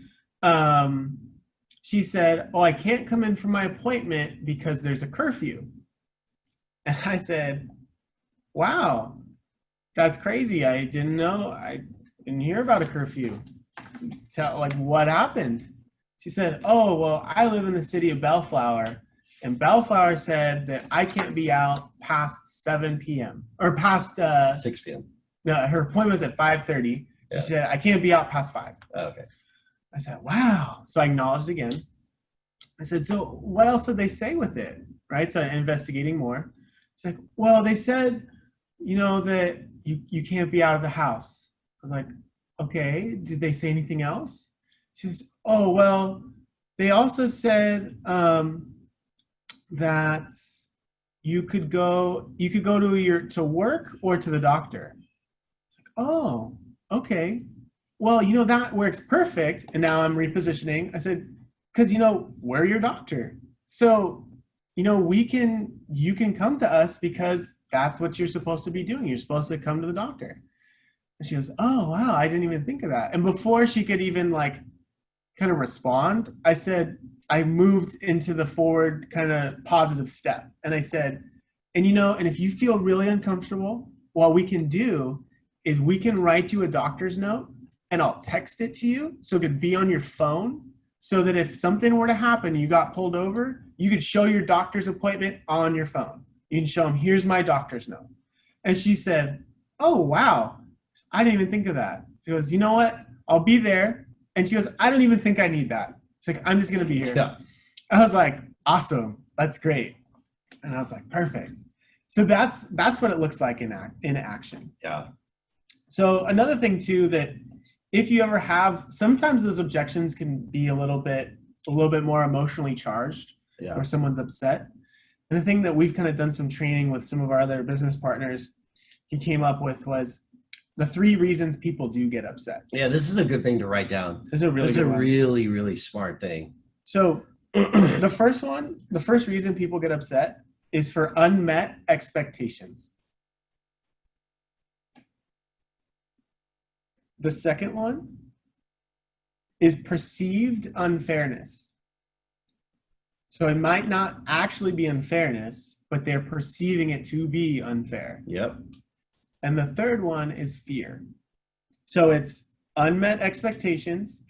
said, oh, I can't come in for my appointment because there's a curfew. And I said, wow, that's crazy. I didn't know. I didn't hear about a curfew. Like, what happened? She said, oh, well, I live in the city of Bellflower, and Bellflower said that I can't be out past 7 p.m. or past 6 p.m. No, her appointment was at 5:30. She said, I can't be out past 5. Oh, okay. I said, wow. So I acknowledged again. I said, so what else did they say with it? Right? So I'm investigating more. It's like, well, they said, you know, that you can't be out of the house. I was like, okay, did they say anything else? She says, oh, well, they also said that you could go to work or to the doctor. It's like, oh, okay. Well, you know, that works perfect. And now I'm repositioning. I said, because, you know, we're your doctor. So, you know, you can come to us because that's what you're supposed to be doing. You're supposed to come to the doctor. And she goes, oh, wow, I didn't even think of that. And before she could even like kind of respond, I said, I moved into the forward kind of positive step. And I said, and you know, and if you feel really uncomfortable, what we can do is we can write you a doctor's note and I'll text it to you so it could be on your phone so that if something were to happen and you got pulled over, you could show your doctor's appointment on your phone. You can show them, here's my doctor's note. And she said, oh, wow, I didn't even think of that. She goes, you know what? I'll be there. And she goes, I don't even think I need that. She's like, I'm just going to be here. Yeah. I was like, awesome. That's great. And I was like, perfect. So that's what it looks like in action. Yeah. So another thing too, that if you ever have, sometimes those objections can be a little bit more emotionally charged, Yeah. where someone's upset. And the thing that we've kind of done some training with some of our other business partners, he came up with was the 3 reasons people do get upset. Yeah, this is a good thing to write down. This is a really This is good a one. really, really smart thing. So the first reason people get upset is for unmet expectations. The second one is perceived unfairness. So it might not actually be unfairness, but they're perceiving it to be unfair. Yep. And the third one is fear. So it's unmet expectations,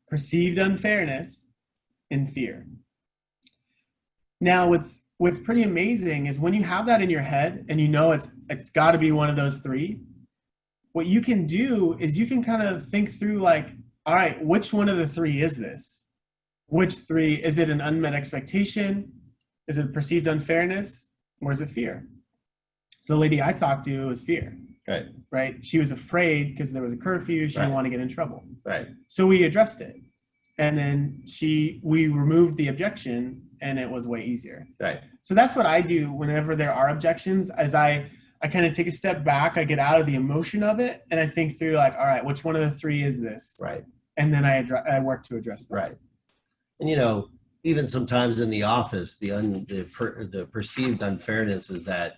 perceived unfairness, and fear. Now, what's pretty amazing is when you have that in your head and you know it's got to be one of those 3, what you can do is you can kind of think through like, all right, which one of the 3 is this? Which 3? Is it an unmet expectation? Is it perceived unfairness? Or is it fear? So the lady I talked to was fear. Right. Right? She was afraid because there was a curfew. She didn't Right. want to get in trouble. Right. So we addressed it. And then we removed the objection and it was way easier. Right. So that's what I do whenever there are objections, as I kind of take a step back, I get out of the emotion of it, and I think through like, all right, which one of the 3 is this? Right. And then I work to address that. Right. And you know, even sometimes in the office, the perceived unfairness is that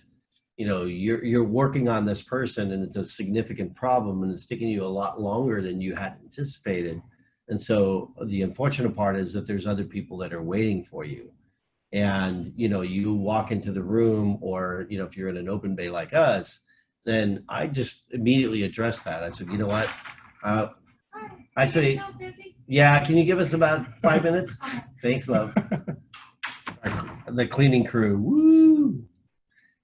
you're working on this person and it's a significant problem and it's taking you a lot longer than you had anticipated. And so the unfortunate part is that there's other people that are waiting for you. And, you walk into the room, or, if you're in an open bay like us, then I just immediately address that. I said, you know what? I say, yeah, can you give us about 5 minutes? Thanks, love. The cleaning crew, woo.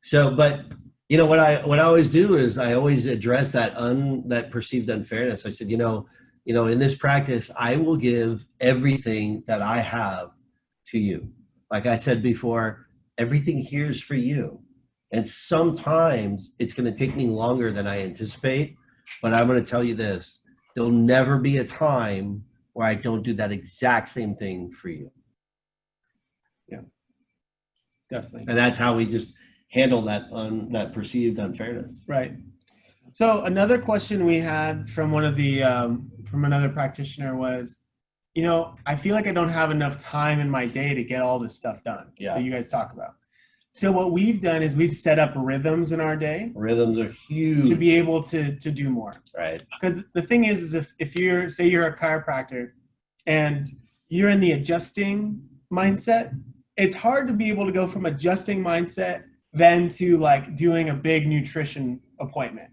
So, but what I always do is I always address that perceived unfairness. I said, in this practice, I will give everything that I have to you. Like I said before, everything here is for you. And sometimes it's going to take me longer than I anticipate, but I'm going to tell you this, there'll never be a time where I don't do that exact same thing for you. Yeah, definitely. And that's how we just handle that perceived unfairness. Right. So another question we had from one of the from another practitioner was, I feel like I don't have enough time in my day to get all this stuff done that you guys talk about. So what we've done is we've set up rhythms in our day. Rhythms are huge. To be able to do more. Right. Because the thing is if you're, say you're a chiropractor and you're in the adjusting mindset, it's hard to be able to go from adjusting mindset then to like doing a big nutrition appointment.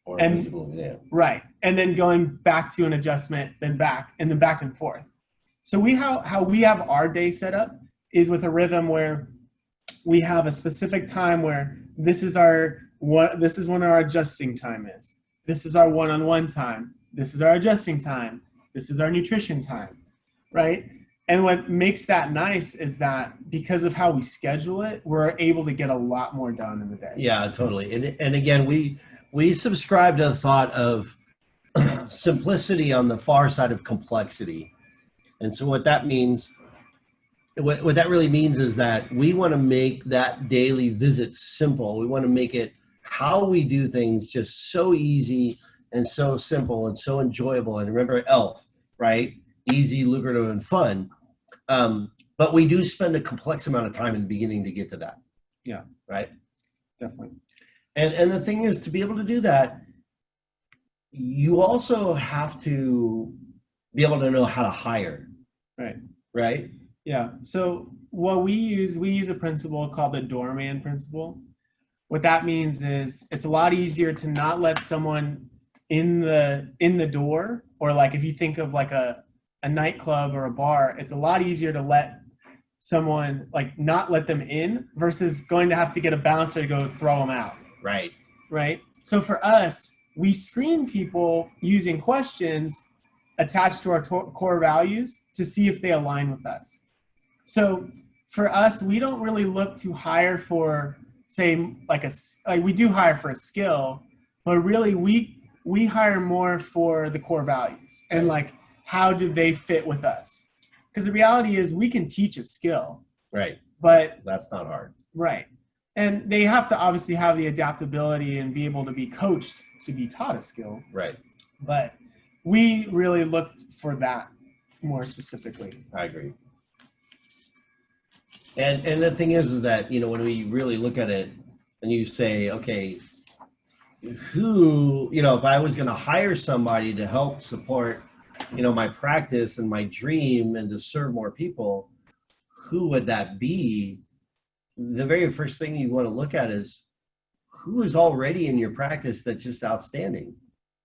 Or a physical exam. Right. And then going back to an adjustment, then back, and then back and forth. So how we have our day set up is with a rhythm where we have a specific time where this is when our adjusting time is. This is our one-on-one time. This is our adjusting time. This is our nutrition time. Right. And what makes that nice is that because of how we schedule it, we're able to get a lot more done in the day. Yeah, totally. And again, we subscribe to the thought of simplicity on the far side of complexity. And so what that means, what that really means is that we want to make that daily visit simple. We want to make it how we do things just so easy and so simple and so enjoyable. And remember ELF, right? Easy, lucrative, and fun. But we do spend a complex amount of time in the beginning to get to that. Yeah. Right? Definitely. And the thing is, to be able to do that, you also have to be able to know how to hire. Right. Right? Yeah. So what we use a principle called the doorman principle. What that means is it's a lot easier to not let someone in the door, or like if you think of like a nightclub or a bar, it's a lot easier to let someone not let them in versus going to have to get a bouncer to go throw them out. Right. Right. So for us, we screen people using questions attached to our core values to see if they align with us. So for us, we don't really look to hire for, say, we do hire for a skill, but really we hire more for the core values and how do they fit with us? Because the reality is we can teach a skill. Right. But that's not hard. Right. And they have to obviously have the adaptability and be able to be coached to be taught a skill. Right. But we really looked for that more specifically. I agree. And the thing is that, when we really look at it and you say, okay, who, if I was going to hire somebody to help support, my practice and my dream and to serve more people, who would that be? The very first thing you want to look at is who is already in your practice that's just outstanding,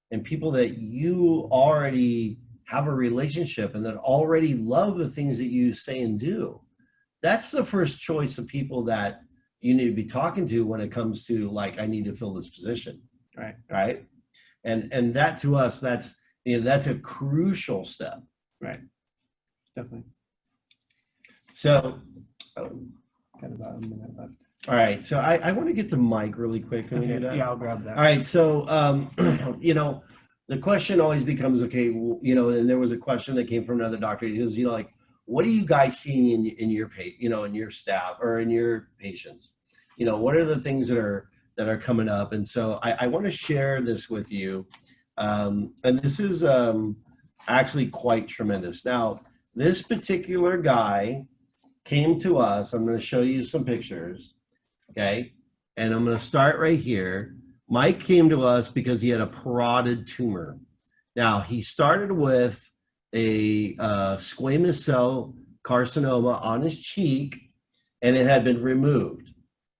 and people that you already have a relationship and that already love the things that you say and do. That's the first choice of people that you need to be talking to when it comes to I need to fill this position. Right. Right. And that to us, that's a crucial step. Right. Definitely. So, got about a minute left. All right. So I want to get to Mike really quick. Can we do that? Yeah, I'll grab that. All right. So, the question always becomes, okay, and there was a question that came from another doctor. He goes, what are you guys seeing in your in your staff or in your patients? What are the things that are coming up? And so I want to share this with you. And this is actually quite tremendous. Now, this particular guy came to us. I'm going to show you some pictures. Okay. And I'm going to start right here. Mike came to us because he had a parotid tumor. Now, he started with a squamous cell carcinoma on his cheek, and it had been removed.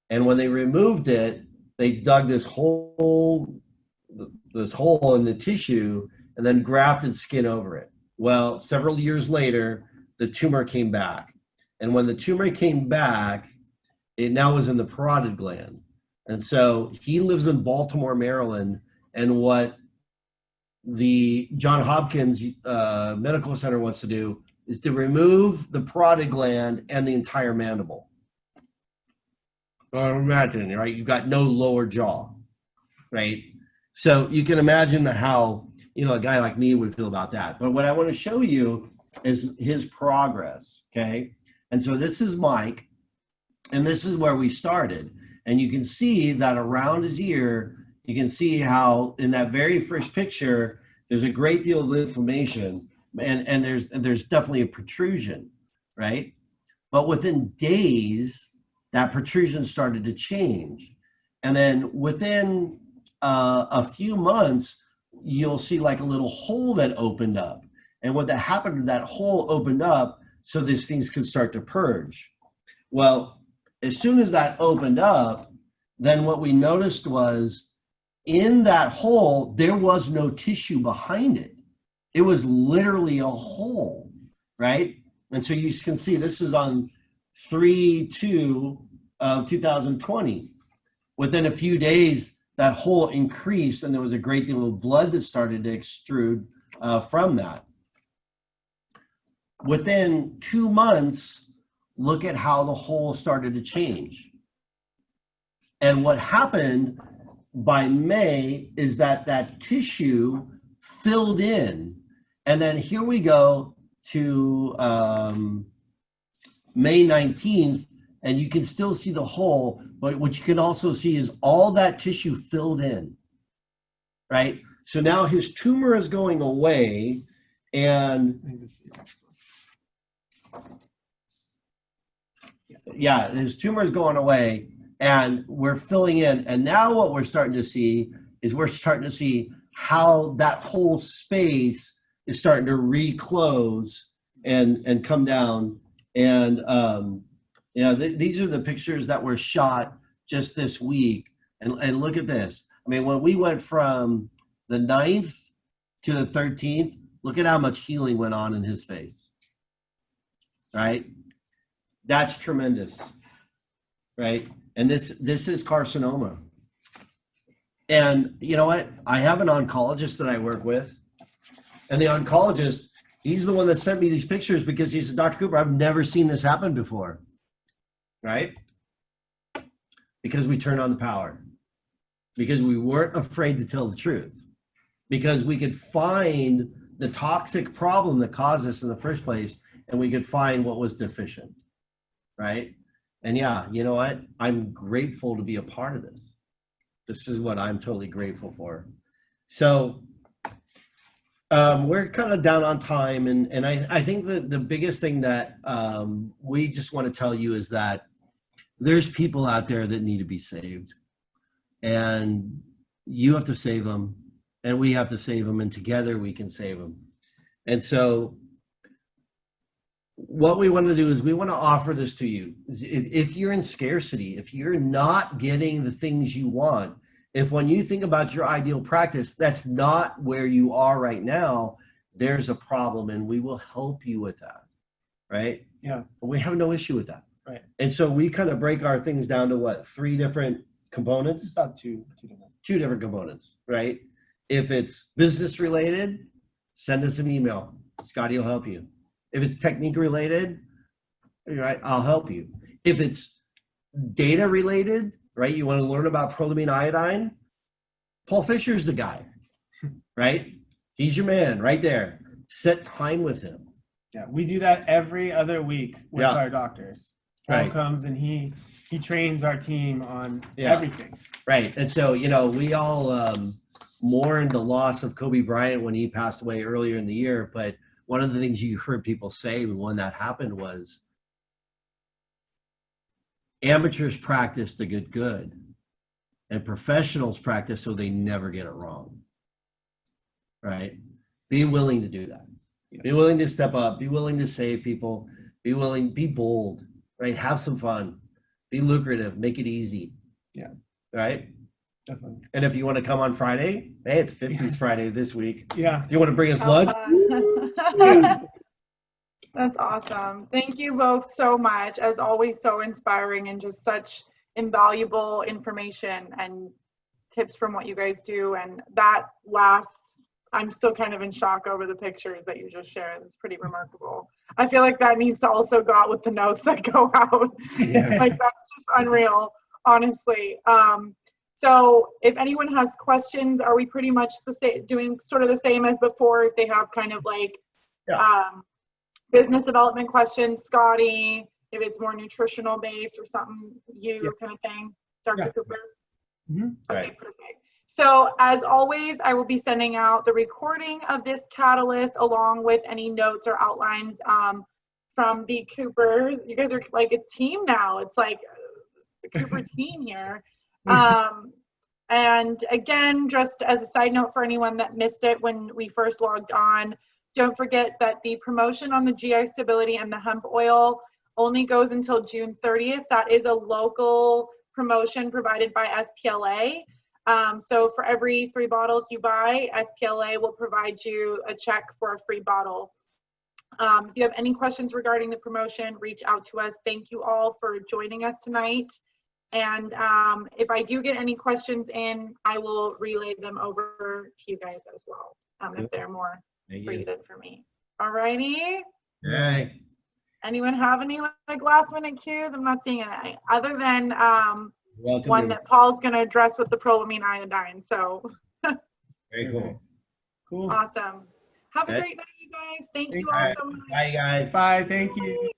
And when they removed it, they dug this hole in the tissue and then grafted skin over it. Well, several years later, the tumor came back. And when the tumor came back, it now was in the parotid gland. And so he lives in Baltimore, Maryland, and what the Johns Hopkins Medical Center wants to do is to remove the parotid gland and the entire mandible. Well, imagine, right? You've got no lower jaw, right? So you can imagine how, you know, a guy like me would feel about that. But what I want to show you is his progress, okay? And so this is Mike, and this is where we started. And you can see that around his ear, you can see how in that very first picture, there's a great deal of inflammation, and there's definitely a protrusion, right? But within days, that protrusion started to change. And then within a few months, you'll see like a little hole that opened up. And what that happened, that hole opened up so these things could start to purge. Well, as soon as that opened up, then what we noticed was in that hole, there was no tissue behind it. It was literally a hole, right? And so you can see this is on 3/2 of 2020. Within a few days, that hole increased and there was a great deal of blood that started to extrude from that. Within 2 months, look at how the hole started to change. And what happened by May is that that tissue filled in. And then here we go to May 19th, and you can still see the hole, but what you can also see is all that tissue filled in, right? So now his tumor is going away, and yeah, his tumor is going away, and we're filling in. And now what we're starting to see is we're starting to see how that whole space is starting to reclose and come down. And these are the pictures that were shot just this week. And look at this. I mean, when we went from the 9th to the 13th, look at how much healing went on in his face, right? That's tremendous, right? And this is carcinoma. And you know what? I have an oncologist that I work with, and the oncologist, he's the one that sent me these pictures because he said, Dr. Cooper, I've never seen this happen before, right? Because we turned on the power, because we weren't afraid to tell the truth, because we could find the toxic problem that caused this in the first place, and we could find what was deficient, right? And yeah, you know what? I'm grateful to be a part of this. This is what I'm totally grateful for. So we're kind of down on time. And I think that the biggest thing that we just want to tell you is that there's people out there that need to be saved. And you have to save them. And we have to save them. And together we can save them. And so what we want to do is we want to offer this to you. If you're in scarcity, if you're not getting the things you want, if when you think about your ideal practice, that's not where you are right now, there's a problem, and we will help you with that, right? Yeah. We have no issue with that. Right. And so we kind of break our things down to what, 3 different components? About two different. 2 different components, right? If it's business related, send us an email. Scotty will help you. If it's technique related, right, I'll help you. If it's data related, right, you want to learn about prolamine iodine, Paul Fisher's the guy, right? He's your man right there. Set time with him. Yeah, we do that every other week with our doctors. Paul Right. comes and he trains our team on everything. Right. And so, you know, we all mourned the loss of Kobe Bryant when he passed away earlier in the year, but one of the things you heard people say when that happened was amateurs practice to get good, and professionals practice so they never get it wrong. Right? Be willing to do that. Be willing to step up. Be willing to save people. Be bold. Right? Have some fun. Be lucrative. Make it easy. Yeah. Right? Definitely. And if you want to come on Friday, hey, it's 50s Friday this week. Yeah. If you want to bring us lunch, That's awesome. Thank you both so much. As always, so inspiring and just such invaluable information and tips from what you guys do. And that last, I'm still kind of in shock over the pictures that you just shared. It's pretty remarkable. I feel like that needs to also go out with the notes that go out. Yes. Like that's just unreal, honestly. So if anyone has questions, are we pretty much the same, doing sort of the same as before? If they have kind of like business development questions, Scotty, if it's more nutritional based or something, kind of thing, Dr. Cooper? Mm-hmm. Okay, Right. perfect. So as always, I will be sending out the recording of this catalyst along with any notes or outlines from the Coopers. You guys are like a team now. It's like the Cooper team here. And again, just as a side note for anyone that missed it when we first logged on, don't forget that the promotion on the GI Stability and the hemp oil only goes until June 30th. That is a local promotion provided by SPLA. So for every 3 bottles you buy, SPLA will provide you a check for a free bottle. If you have any questions regarding the promotion, reach out to us. Thank you all for joining us tonight. And if I do get any questions in, I will relay them over to you guys as well, if they're more rated for me. All righty. Hey. Anyone have any like last minute cues? I'm not seeing any other than Welcome. one that Paul's going to address with the prolamine iodine. So Very cool. Cool. awesome. Have a Okay. great night, you guys. Thank you All all right. so much. Bye, guys. Bye. Thank you.